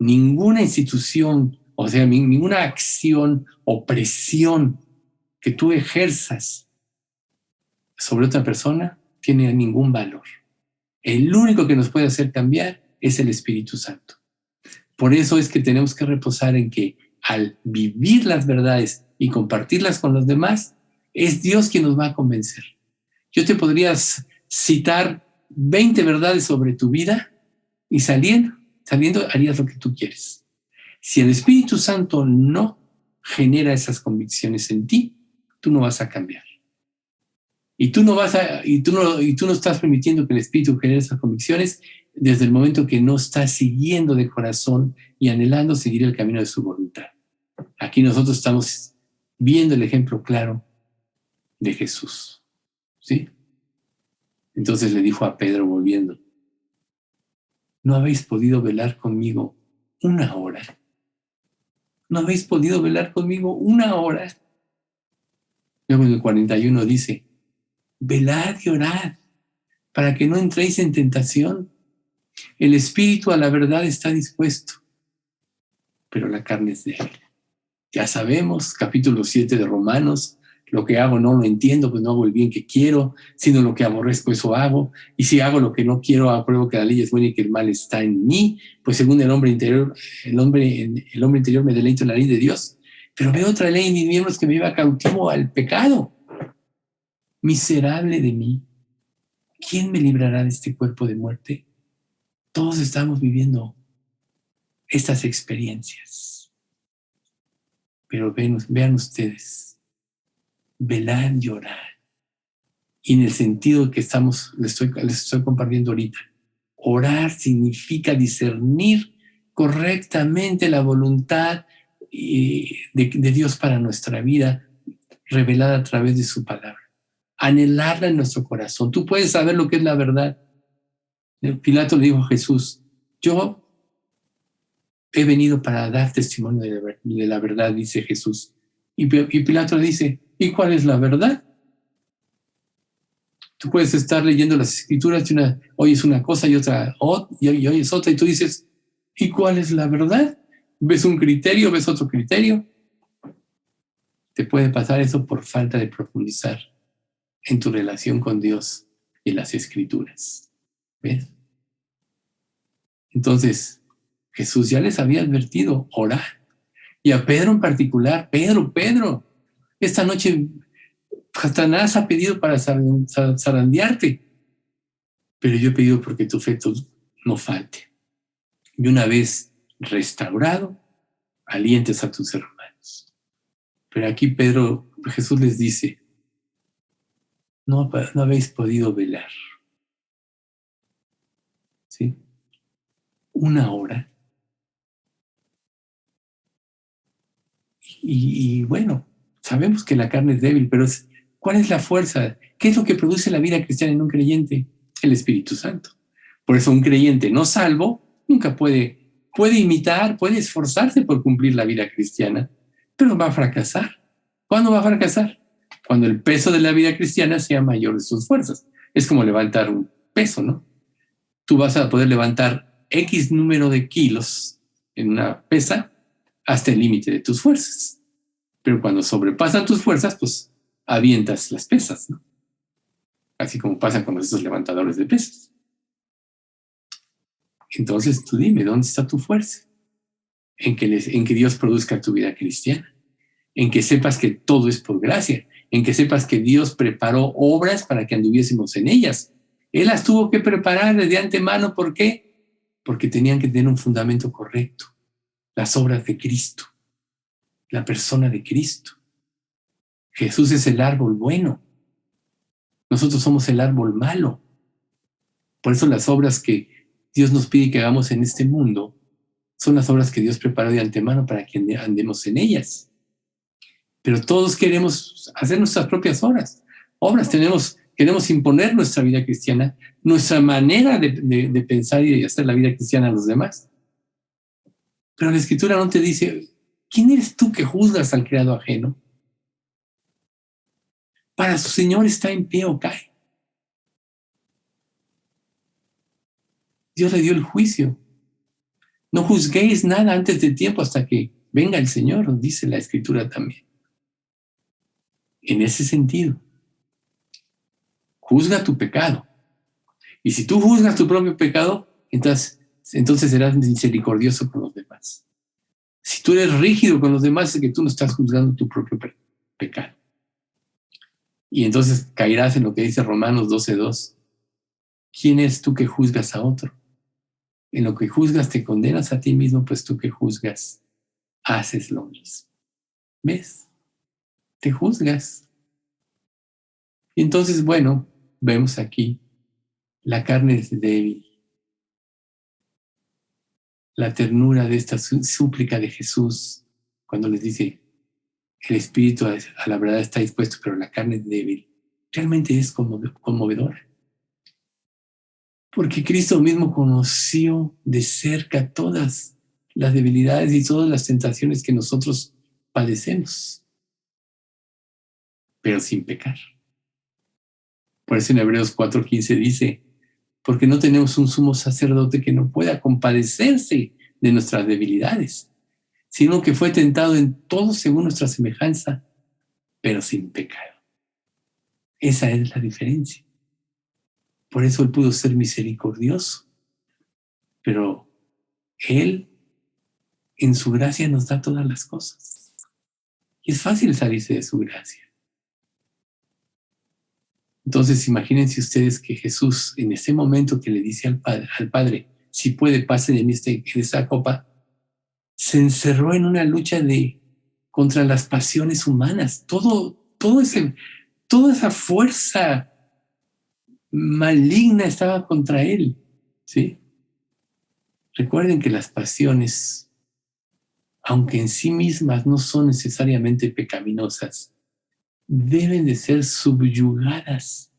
Ninguna institución, o sea, ninguna acción o presión que tú ejerzas sobre otra persona tiene ningún valor. El único que nos puede hacer cambiar es el Espíritu Santo. Por eso es que tenemos que reposar en que al vivir las verdades y compartirlas con los demás, es Dios quien nos va a convencer. Yo te podría citar 20 verdades sobre tu vida y saliendo harías lo que tú quieres. Si el Espíritu Santo no genera esas convicciones en ti, tú no vas a cambiar. Y tú no estás permitiendo que el Espíritu genere esas convicciones desde el momento que no estás siguiendo de corazón y anhelando seguir el camino de su voluntad. Aquí nosotros estamos viendo el ejemplo claro de Jesús, ¿sí? Entonces le dijo a Pedro volviendo, ¿no habéis podido velar conmigo una hora? ¿No habéis podido velar conmigo una hora? Luego en el 41 dice, velad y orad para que no entréis en tentación. El espíritu a la verdad está dispuesto, pero la carne es débil. Ya sabemos, capítulo 7 de Romanos, lo que hago no lo entiendo, pues no hago el bien que quiero, sino lo que aborrezco, eso hago. Y si hago lo que no quiero, apruebo que la ley es buena y que el mal está en mí, pues según el hombre interior me deleito en la ley de Dios. Pero veo otra ley en mis miembros que me lleva cautivo al pecado. Miserable de mí, ¿quién me librará de este cuerpo de muerte? Todos estamos viviendo estas experiencias. Pero vean ustedes, velar y orar. Y en el sentido que les estoy compartiendo ahorita, orar significa discernir correctamente la voluntad de Dios para nuestra vida, revelada a través de su palabra. Anhelarla en nuestro corazón. Tú puedes saber lo que es la verdad. Pilato le dijo a Jesús, yo he venido para dar testimonio de la verdad, dice Jesús. Y Pilato le dice, ¿y cuál es la verdad? Tú puedes estar leyendo las escrituras y oyes una cosa y otra, y oyes otra, y tú dices, ¿Y cuál es la verdad? ¿Ves un criterio? ¿Ves otro criterio? Te puede pasar eso por falta de profundizar en tu relación con Dios y en las Escrituras. ¿Ves? Entonces, Jesús ya les había advertido, orar. Y a Pedro en particular, Pedro, esta noche Satanás ha pedido para zarandearte, pero yo he pedido porque tu fe no falte. Y una vez restaurado, alientes a tus hermanos. Pero aquí Jesús les dice, no habéis podido velar. ¿Sí? Una hora. Y bueno, sabemos que la carne es débil, pero ¿cuál es la fuerza? ¿Qué es lo que produce la vida cristiana en un creyente? El Espíritu Santo. Por eso un creyente no salvo nunca puede imitar, puede esforzarse por cumplir la vida cristiana, pero va a fracasar. ¿Cuándo va a fracasar? Cuando el peso de la vida cristiana sea mayor de sus fuerzas. Es como levantar un peso, ¿no? Tú vas a poder levantar X número de kilos en una pesa hasta el límite de tus fuerzas. Pero cuando sobrepasan tus fuerzas, pues avientas las pesas, ¿no? Así como pasa con esos levantadores de pesas. Entonces tú dime, ¿dónde está tu fuerza? En que Dios produzca tu vida cristiana, en que sepas que todo es por gracia, en que sepas que Dios preparó obras para que anduviésemos en ellas. Él las tuvo que preparar desde antemano. ¿Por qué? Porque tenían que tener un fundamento correcto. Las obras de Cristo, la persona de Cristo. Jesús es el árbol bueno. Nosotros somos el árbol malo. Por eso las obras que Dios nos pide que hagamos en este mundo son las obras que Dios preparó de antemano para que andemos en ellas. Pero todos queremos hacer nuestras propias obras. Queremos imponer nuestra vida cristiana, nuestra manera de pensar y de hacer la vida cristiana a los demás. Pero la Escritura no te dice, ¿quién eres tú que juzgas al criado ajeno? Para su Señor está en pie o cae. Dios le dio el juicio. No juzguéis nada antes de tiempo hasta que venga el Señor, dice la Escritura también. En ese sentido, juzga tu pecado. Y si tú juzgas tu propio pecado, entonces serás misericordioso con los demás. Si tú eres rígido con los demás, es que tú no estás juzgando tu propio pecado. Y entonces caerás en lo que dice Romanos 12:2. ¿Quién eres tú que juzgas a otro? En lo que juzgas te condenas a ti mismo, pues tú que juzgas haces lo mismo. ¿Ves? Te juzgas. Y entonces, bueno, vemos aquí, la carne es débil. La ternura de esta súplica de Jesús, cuando les dice, el espíritu a la verdad está dispuesto, pero la carne es débil, realmente es conmovedora. Porque Cristo mismo conoció de cerca todas las debilidades y todas las tentaciones que nosotros padecemos, pero sin pecar. Por eso en Hebreos 4:15 dice, porque no tenemos un sumo sacerdote que no pueda compadecerse de nuestras debilidades, sino que fue tentado en todo según nuestra semejanza, pero sin pecado. Esa es la diferencia. Por eso Él pudo ser misericordioso, pero Él en su gracia nos da todas las cosas. Y es fácil salirse de su gracia. Entonces imagínense ustedes que Jesús en ese momento que le dice al Padre, si puede, pase de mí esa copa, se encerró en una lucha contra las pasiones humanas. Toda esa fuerza maligna estaba contra él, ¿sí? Recuerden que las pasiones, aunque en sí mismas no son necesariamente pecaminosas, deben de ser subyugadas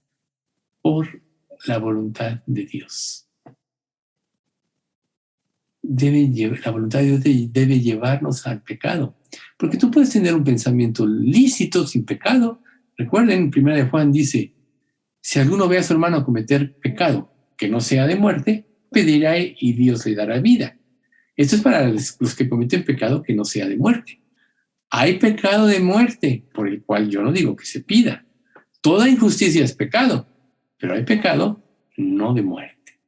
por la voluntad de Dios. La voluntad de Dios debe llevarnos al pecado. Porque tú puedes tener un pensamiento lícito sin pecado. Recuerden, en 1 Juan dice, si alguno ve a su hermano cometer pecado que no sea de muerte, pedirá y Dios le dará vida. Esto es para los que cometen pecado que no sea de muerte. Hay pecado de muerte, por el cual yo no digo que se pida. Toda injusticia es pecado, pero hay pecado no de muerte.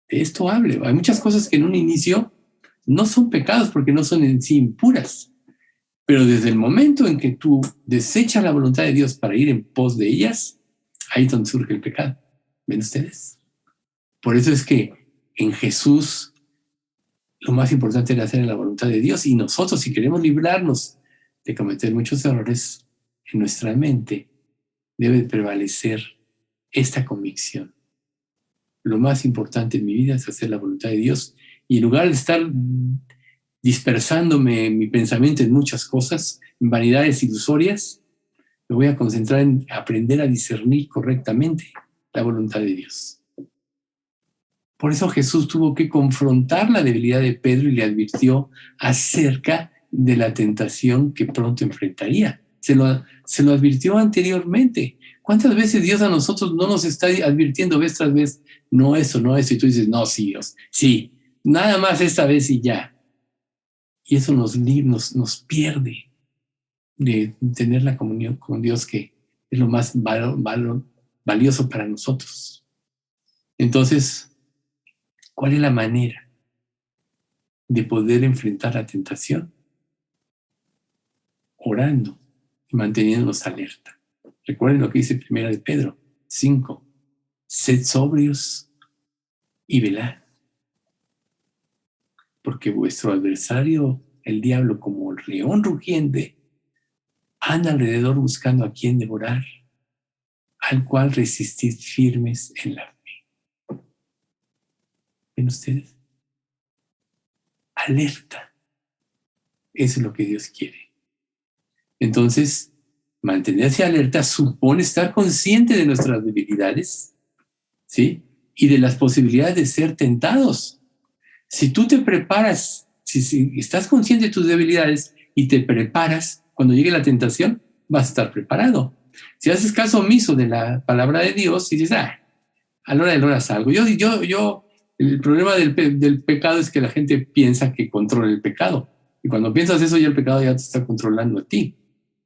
De esto hablo. Hay muchas cosas que en un inicio no son pecados porque no son en sí impuras. Pero desde el momento en que tú desechas la voluntad de Dios para ir en pos de ellas, ahí es donde surge el pecado. ¿Ven ustedes? Por eso es que en Jesús lo más importante era hacer la voluntad de Dios, y nosotros, si queremos librarnos de cometer muchos errores en nuestra mente, debe prevalecer esta convicción. Lo más importante en mi vida es hacer la voluntad de Dios, y en lugar de estar dispersándome mi pensamiento en muchas cosas, en vanidades ilusorias, me voy a concentrar en aprender a discernir correctamente la voluntad de Dios. Por eso Jesús tuvo que confrontar la debilidad de Pedro y le advirtió acerca de la tentación que pronto enfrentaría. Se lo advirtió anteriormente. ¿Cuántas veces Dios a nosotros no nos está advirtiendo vez tras vez? No eso, no eso. Y tú dices, no, sí, Dios, sí, nada más esta vez y ya. Y eso nos pierde de tener la comunión con Dios, que es lo más valioso para nosotros. Entonces, ¿cuál es la manera de poder enfrentar la tentación? Orando y manteniéndonos alerta. Recuerden lo que dice 1 de Pedro 5. Sed sobrios y velad, porque vuestro adversario, el diablo, como el león rugiente, anda alrededor buscando a quien devorar, al cual resistid firmes en la fe. ¿Ven ustedes? Alerta. Eso es lo que Dios quiere. Entonces, mantenerse alerta supone estar consciente de nuestras debilidades, ¿sí? Y de las posibilidades de ser tentados. Si tú te preparas, si estás consciente de tus debilidades y te preparas, cuando llegue la tentación, vas a estar preparado. Si haces caso omiso de la palabra de Dios y dices, a la hora de la hora salgo. El problema del pecado es que la gente piensa que controla el pecado. Y cuando piensas eso, ya el pecado ya te está controlando a ti.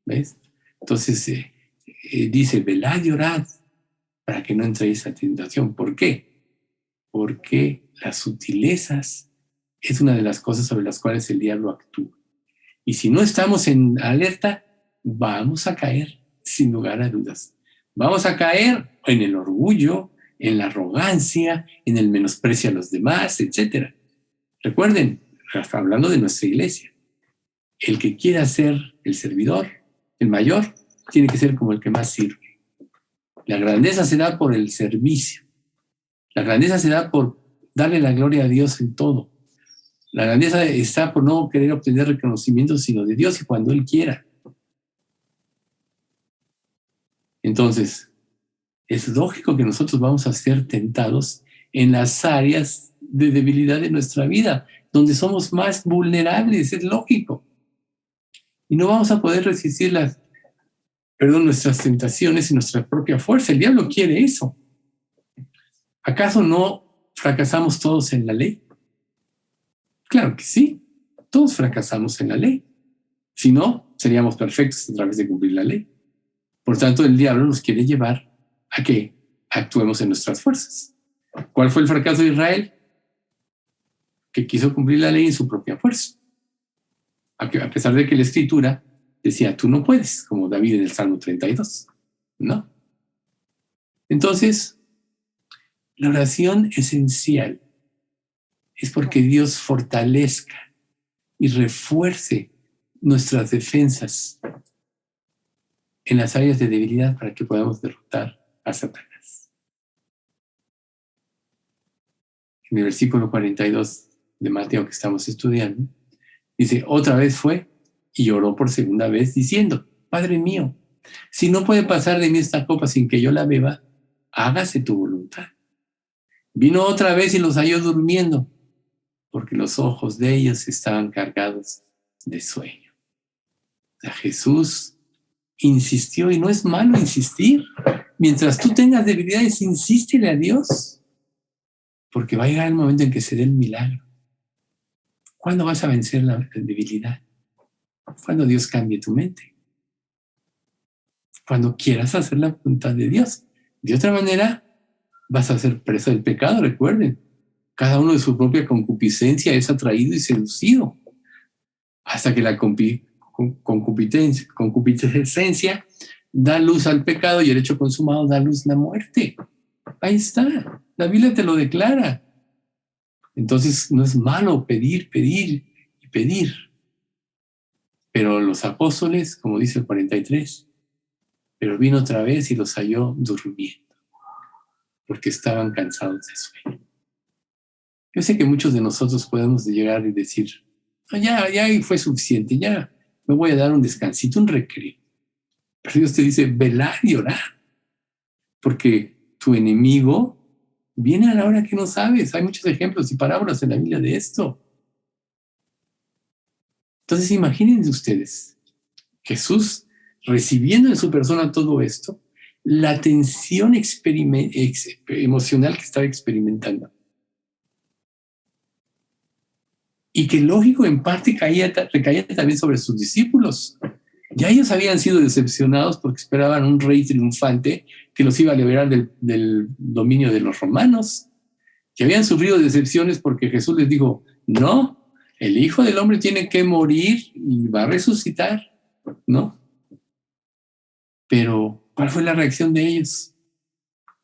¿Ves? Entonces, dice, velad y orad para que no entréis a tentación. ¿Por qué? Porque las sutilezas es una de las cosas sobre las cuales el diablo actúa. Y si no estamos en alerta, vamos a caer, sin lugar a dudas. Vamos a caer en el orgullo, en la arrogancia, en el menosprecio a los demás, etc. Recuerden, hablando de nuestra iglesia, el que quiera ser el servidor, el mayor, tiene que ser como el que más sirve. La grandeza se da por el servicio. La grandeza se da por darle la gloria a Dios en todo. La grandeza está por no querer obtener reconocimiento, sino de Dios y cuando Él quiera. Entonces, es lógico que nosotros vamos a ser tentados en las áreas de debilidad de nuestra vida, donde somos más vulnerables, es lógico. Y no vamos a poder resistir nuestras tentaciones y nuestra propia fuerza. El diablo quiere eso. ¿Acaso no fracasamos todos en la ley? Claro que sí, todos fracasamos en la ley. Si no, seríamos perfectos a través de cumplir la ley. Por tanto, el diablo nos quiere llevar a que actuemos en nuestras fuerzas. ¿Cuál fue el fracaso de Israel? Que quiso cumplir la ley en su propia fuerza. A pesar de que la Escritura decía, tú no puedes, como David en el Salmo 32. ¿No? Entonces, la oración esencial es porque Dios fortalezca y refuerce nuestras defensas en las áreas de debilidad para que podamos derrotar a Satanás. En el versículo 42 de Mateo que estamos estudiando, dice, otra vez fue y oró por segunda vez diciendo, Padre mío, si no puede pasar de mí esta copa sin que yo la beba, hágase tu voluntad. Vino otra vez y los halló durmiendo, porque los ojos de ellos estaban cargados de sueño. O sea, Jesús insistió, y no es malo insistir. Mientras tú tengas debilidades, insístele a Dios, porque va a llegar el momento en que se dé el milagro. ¿Cuándo vas a vencer la debilidad? Cuando Dios cambie tu mente. Cuando quieras hacer la voluntad de Dios. De otra manera, vas a ser preso del pecado, recuerden. Cada uno de su propia concupiscencia es atraído y seducido. Hasta que la concupiscencia da luz al pecado y el hecho consumado da luz a la muerte. Ahí está. La Biblia te lo declara. Entonces no es malo pedir, pedir y pedir. Pero los apóstoles, como dice el 43, pero vino otra vez y los halló durmiendo, porque estaban cansados de sueño. Yo sé que muchos de nosotros podemos llegar y decir, "Oh, ya fue suficiente, ya me voy a dar un descansito, un recreo". Pero Dios te dice, velar y orar, porque tu enemigo viene a la hora que no sabes. Hay muchos ejemplos y parábolas en la Biblia de esto. Entonces imagínense ustedes, Jesús recibiendo en su persona todo esto, la tensión emocional que estaba experimentando. Y que lógico, en parte recaía también sobre sus discípulos. Ya ellos habían sido decepcionados porque esperaban un rey triunfante que los iba a liberar del dominio de los romanos. Que habían sufrido decepciones porque Jesús les dijo, no, el Hijo del Hombre tiene que morir y va a resucitar, ¿no? Pero, ¿cuál fue la reacción de ellos?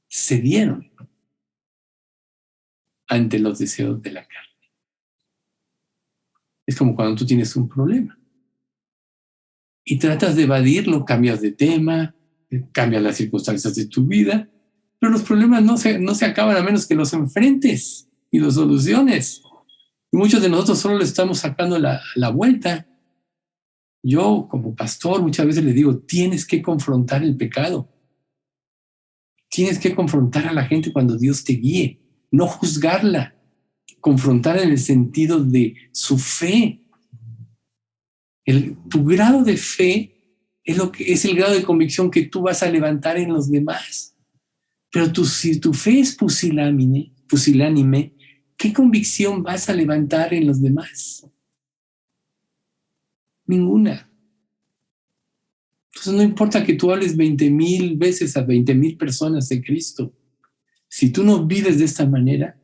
Cedieron ante los deseos de la carne. Es como cuando tú tienes un problema y tratas de evadirlo, cambias de tema, cambias las circunstancias de tu vida, pero los problemas no se acaban a menos que los enfrentes y los soluciones. Y muchos de nosotros solo le estamos sacando la vuelta. Yo, como pastor, muchas veces le digo, tienes que confrontar el pecado. Tienes que confrontar a la gente cuando Dios te guíe, no juzgarla, confrontar en el sentido de su fe. Tu grado de fe es el grado de convicción que tú vas a levantar en los demás. Pero si tu fe es pusilánime, ¿qué convicción vas a levantar en los demás? Ninguna. Entonces no importa que tú hables 20,000 veces a 20,000 personas de Cristo. Si tú no vives de esta manera,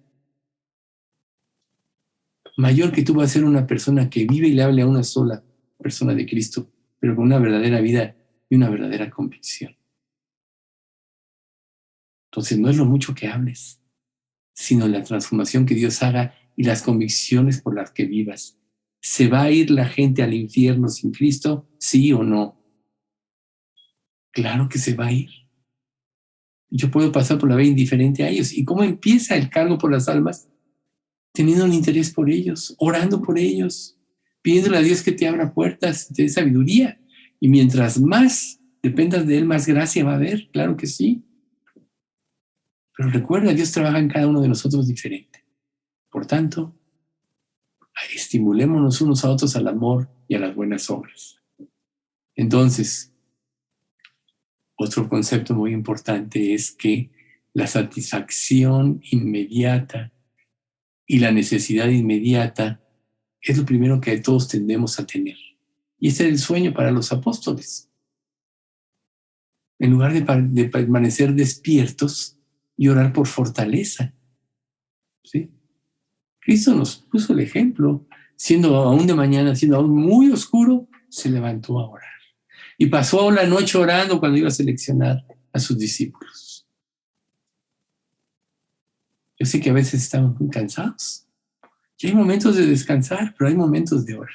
mayor que tú vas a ser una persona que vive y le hable a una sola persona de Cristo, pero con una verdadera vida y una verdadera convicción. Entonces no es lo mucho que hables, sino la transformación que Dios haga y las convicciones por las que vivas. ¿Se va a ir la gente al infierno sin Cristo? ¿Sí o no? Claro que se va a ir. Yo puedo pasar por la vida indiferente a ellos. ¿Y cómo empieza el cargo por las almas? Teniendo un interés por ellos, orando por ellos, pidiéndole a Dios que te abra puertas, te dé sabiduría. Y mientras más dependas de Él, más gracia va a haber, claro que sí. Pero recuerda, Dios trabaja en cada uno de nosotros diferente. Por tanto, estimulémonos unos a otros al amor y a las buenas obras. Entonces, otro concepto muy importante es que la satisfacción inmediata y la necesidad inmediata es lo primero que todos tendemos a tener. Y ese era el sueño para los apóstoles. En lugar de permanecer despiertos y orar por fortaleza. ¿Sí? Cristo nos puso el ejemplo. Siendo aún de mañana, siendo aún muy oscuro, se levantó a orar. Y pasó la noche orando cuando iba a seleccionar a sus discípulos. Yo sé que a veces estamos muy cansados. Y hay momentos de descansar, pero hay momentos de orar.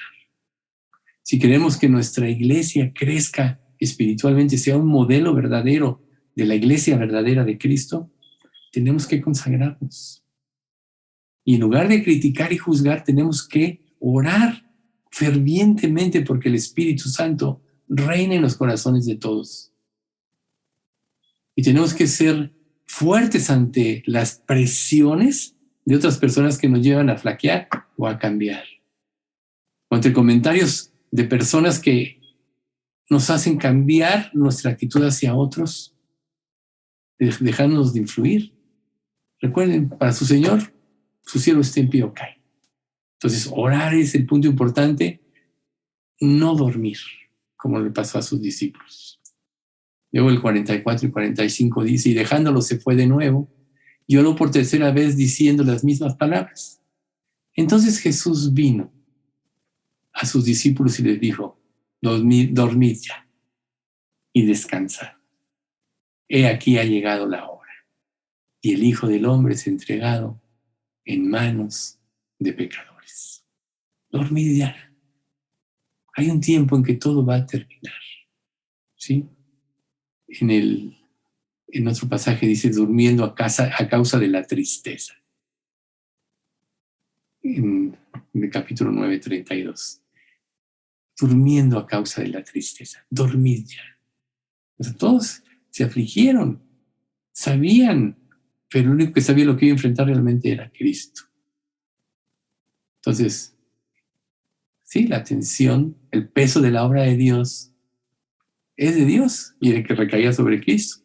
Si queremos que nuestra iglesia crezca espiritualmente, sea un modelo verdadero de la iglesia verdadera de Cristo, tenemos que consagrarnos. Y en lugar de criticar y juzgar, tenemos que orar fervientemente porque el Espíritu Santo reina en los corazones de todos. Y tenemos que ser fuertes ante las presiones de otras personas que nos llevan a flaquear o a cambiar. O ante comentarios de personas que nos hacen cambiar nuestra actitud hacia otros, dejándonos de influir. Recuerden, para su Señor, su cielo está en pie o cae. Entonces, orar es el punto importante, no dormir, como le pasó a sus discípulos. Luego el 44 y 45 dice, y dejándolo se fue de nuevo, y oró por tercera vez diciendo las mismas palabras. Entonces Jesús vino a sus discípulos y les dijo, dormid ya y descansad. He aquí ha llegado la hora, y el Hijo del Hombre es entregado en manos de pecadores. Dormid ya. Hay un tiempo en que todo va a terminar, ¿sí? En otro pasaje dice, durmiendo a causa de la tristeza. En el capítulo 9, 32. Durmiendo a causa de la tristeza. Dormid ya. O sea, todos se afligieron, sabían, pero el único que sabía lo que iba a enfrentar realmente era Cristo. Entonces, sí, la atención, el peso de la obra de Dios es de Dios y el que recaía sobre Cristo,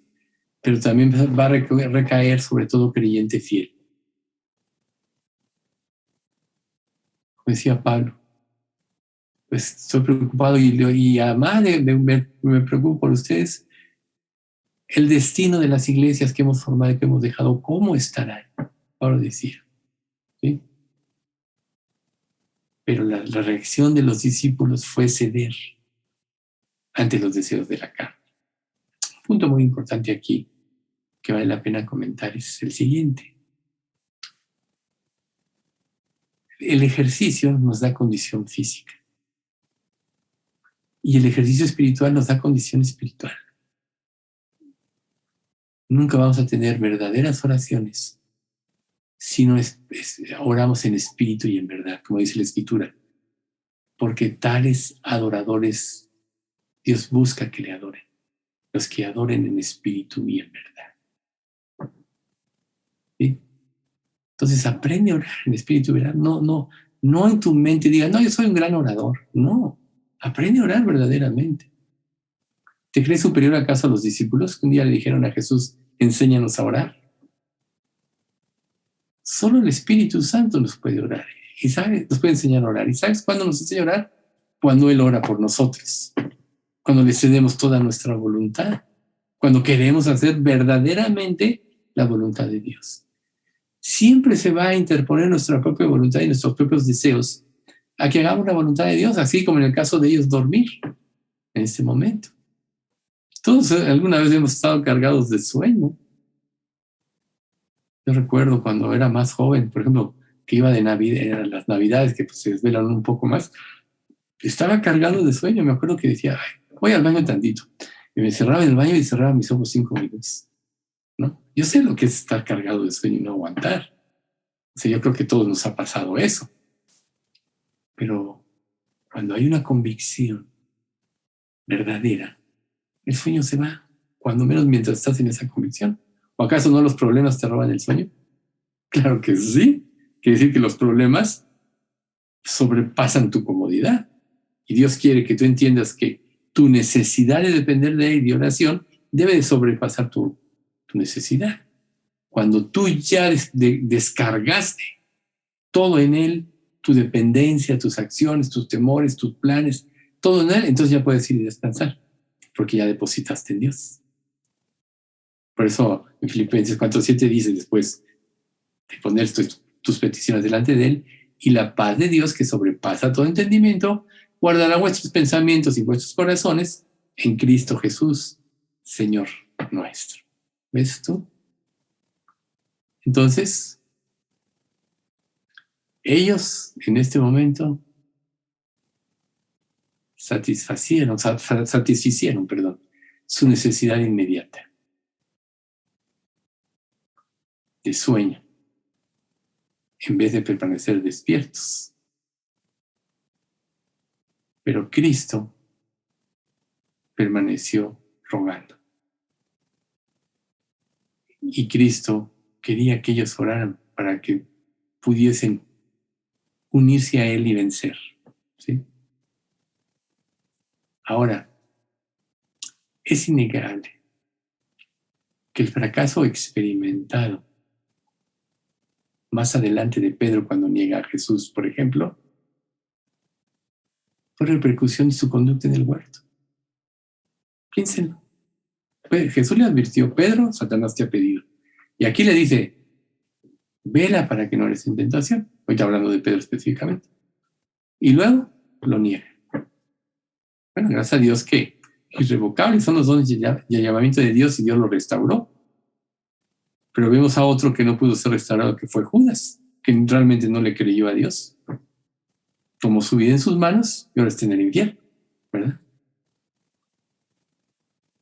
pero también va a recaer sobre todo creyente fiel. Como decía Pablo, pues estoy preocupado y además me preocupo por ustedes. El destino de las iglesias que hemos formado y que hemos dejado, ¿cómo estará? Pablo decía, ¿sí? Pero la reacción de los discípulos fue ceder ante los deseos de la carne. Un punto muy importante aquí que vale la pena comentar es el siguiente. El ejercicio nos da condición física y el ejercicio espiritual nos da condición espiritual. Nunca vamos a tener verdaderas oraciones si no oramos en espíritu y en verdad, como dice la Escritura, porque tales adoradores Dios busca que le adoren, los que adoren en espíritu y en verdad. ¿Sí? Entonces aprende a orar en espíritu y verdad. No en tu mente digas, no, yo soy un gran orador. No, aprende a orar verdaderamente. ¿Te crees superior acaso a los discípulos que un día le dijeron a Jesús, enséñanos a orar? Solo el Espíritu Santo nos puede orar y nos puede enseñar a orar. ¿Y sabes cuándo nos enseña a orar? Cuando Él ora por nosotros, cuando le cedemos toda nuestra voluntad, cuando queremos hacer verdaderamente la voluntad de Dios. Siempre se va a interponer nuestra propia voluntad y nuestros propios deseos a que hagamos la voluntad de Dios, así como en el caso de ellos dormir en este momento. Todos alguna vez hemos estado cargados de sueño. Yo recuerdo cuando era más joven, por ejemplo, que iba de Navidad, eran las Navidades que pues, se desvelan un poco más, estaba cargado de sueño. Me acuerdo que decía, ay, voy al baño tantito. Y me cerraba en el baño y cerraba mis ojos 5 minutos. ¿No? Yo sé lo que es estar cargado de sueño y no aguantar. O sea, yo creo que a todos nos ha pasado eso. Pero cuando hay una convicción verdadera, el sueño se va, cuando menos mientras estás en esa convicción. ¿O acaso no los problemas te roban el sueño? Claro que sí. Quiere decir que los problemas sobrepasan tu comodidad. Y Dios quiere que tú entiendas que tu necesidad de depender de Él y de oración debe de sobrepasar tu necesidad. Cuando tú ya descargaste todo en Él, tu dependencia, tus acciones, tus temores, tus planes, todo en Él, entonces ya puedes ir y descansar, porque ya depositaste en Dios. Por eso en Filipenses 4:7 dice después de poner tus peticiones delante de Él, y la paz de Dios que sobrepasa todo entendimiento, guardará vuestros pensamientos y vuestros corazones en Cristo Jesús, Señor nuestro. ¿Ves tú? Entonces, ellos en este momento satisficieron, su necesidad inmediata de sueño, en vez de permanecer despiertos. Pero Cristo permaneció rogando. Y Cristo quería que ellos oraran para que pudiesen unirse a Él y vencer. ¿Sí? Ahora, es innegable que el fracaso experimentado más adelante de Pedro cuando niega a Jesús, por ejemplo, fue repercusión de su conducta en el huerto. Piénsenlo. Jesús le advirtió: Pedro, Satanás te ha pedido. Y aquí le dice: vela para que no eres en tentación. Hoy hablando de Pedro específicamente. Y luego lo niega. Bueno, gracias a Dios que irrevocables son los dones y el llamamiento de Dios, y Dios lo restauró. Pero vemos a otro que no pudo ser restaurado, que fue Judas, que realmente no le creyó a Dios. Tomó su vida en sus manos y ahora está en el infierno, ¿verdad?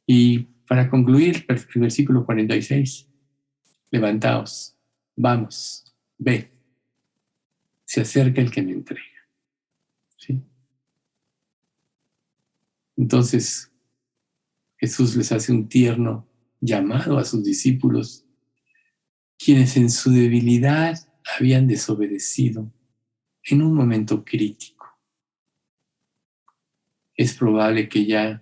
Y para concluir, el versículo 46, levantaos, vamos, ve, se acerca el que me entrega. ¿Sí? Entonces, Jesús les hace un tierno llamado a sus discípulos, quienes en su debilidad habían desobedecido en un momento crítico. Es probable que ya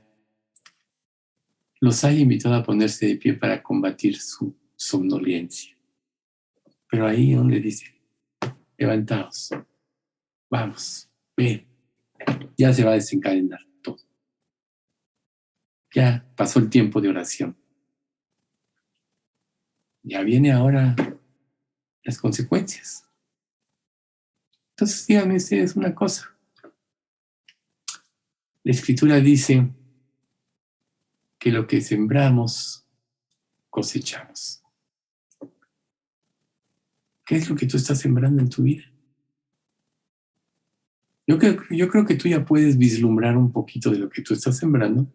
los haya invitado a ponerse de pie para combatir su somnolencia. Pero ahí donde dice: levantaos, vamos, ven, ya se va a desencadenar todo. Ya pasó el tiempo de oración. Ya viene ahora las consecuencias. Entonces, díganme ustedes una cosa. La Escritura dice que lo que sembramos, cosechamos. ¿Qué es lo que tú estás sembrando en tu vida? Yo creo que tú ya puedes vislumbrar un poquito de lo que tú estás sembrando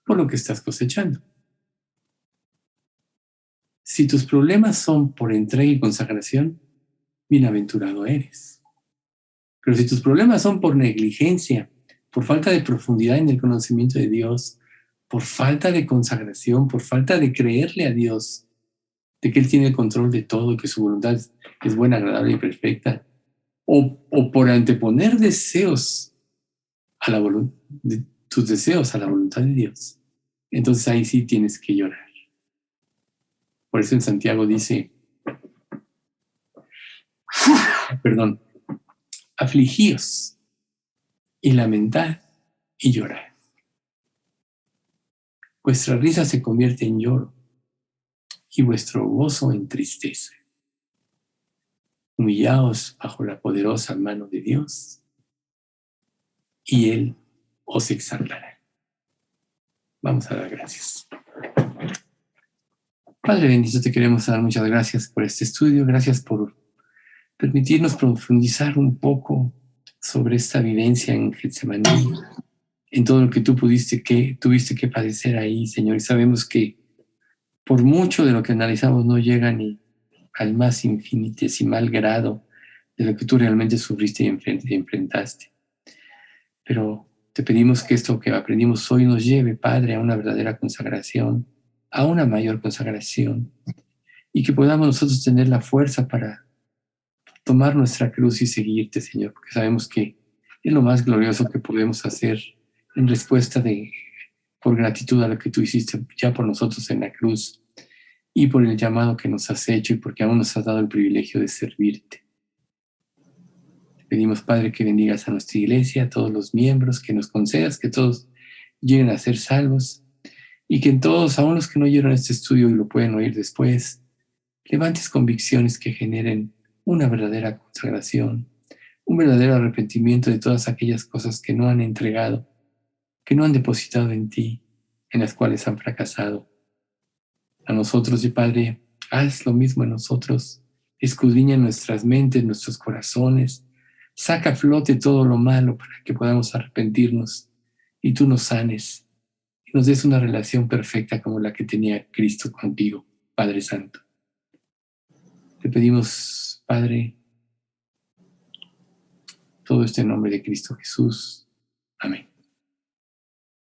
por lo que estás cosechando. Si tus problemas son por entrega y consagración, bienaventurado eres. Pero si tus problemas son por negligencia, por falta de profundidad en el conocimiento de Dios, por falta de consagración, por falta de creerle a Dios, de que Él tiene el control de todo, que su voluntad es buena, agradable y perfecta, o por anteponer deseos a la tus deseos a la voluntad de Dios, entonces ahí sí tienes que llorar. Por eso en Santiago dice, perdón, afligíos y lamentad y llorad. Vuestra risa se convierte en lloro y vuestro gozo en tristeza. Humillaos bajo la poderosa mano de Dios y Él os exaltará. Vamos a dar gracias. Padre bendito, te queremos dar muchas gracias por este estudio. Gracias por permitirnos profundizar un poco sobre esta vivencia en Getsemaní, en todo lo que tú tuviste que padecer ahí, Señor. Y sabemos que por mucho de lo que analizamos no llega ni al más infinitesimal grado de lo que tú realmente sufriste y enfrentaste. Pero te pedimos que esto que aprendimos hoy nos lleve, Padre, a una verdadera consagración, a una mayor consagración, y que podamos nosotros tener la fuerza para tomar nuestra cruz y seguirte, Señor, porque sabemos que es lo más glorioso que podemos hacer en respuesta por gratitud a lo que tú hiciste ya por nosotros en la cruz y por el llamado que nos has hecho y porque aún nos has dado el privilegio de servirte. Te pedimos, Padre, que bendigas a nuestra iglesia, a todos los miembros, que nos concedas que todos lleguen a ser salvos y que en todos, aún los que no oyeron este estudio y lo pueden oír después, levantes convicciones que generen una verdadera consagración, un verdadero arrepentimiento de todas aquellas cosas que no han entregado, que no han depositado en ti, en las cuales han fracasado. A nosotros, y Padre, haz lo mismo en nosotros, escudriña nuestras mentes, nuestros corazones, saca a flote todo lo malo para que podamos arrepentirnos y tú nos sanes y nos des una relación perfecta como la que tenía Cristo contigo, Padre Santo. Te pedimos, Padre, todo esto en nombre de Cristo Jesús. Amén.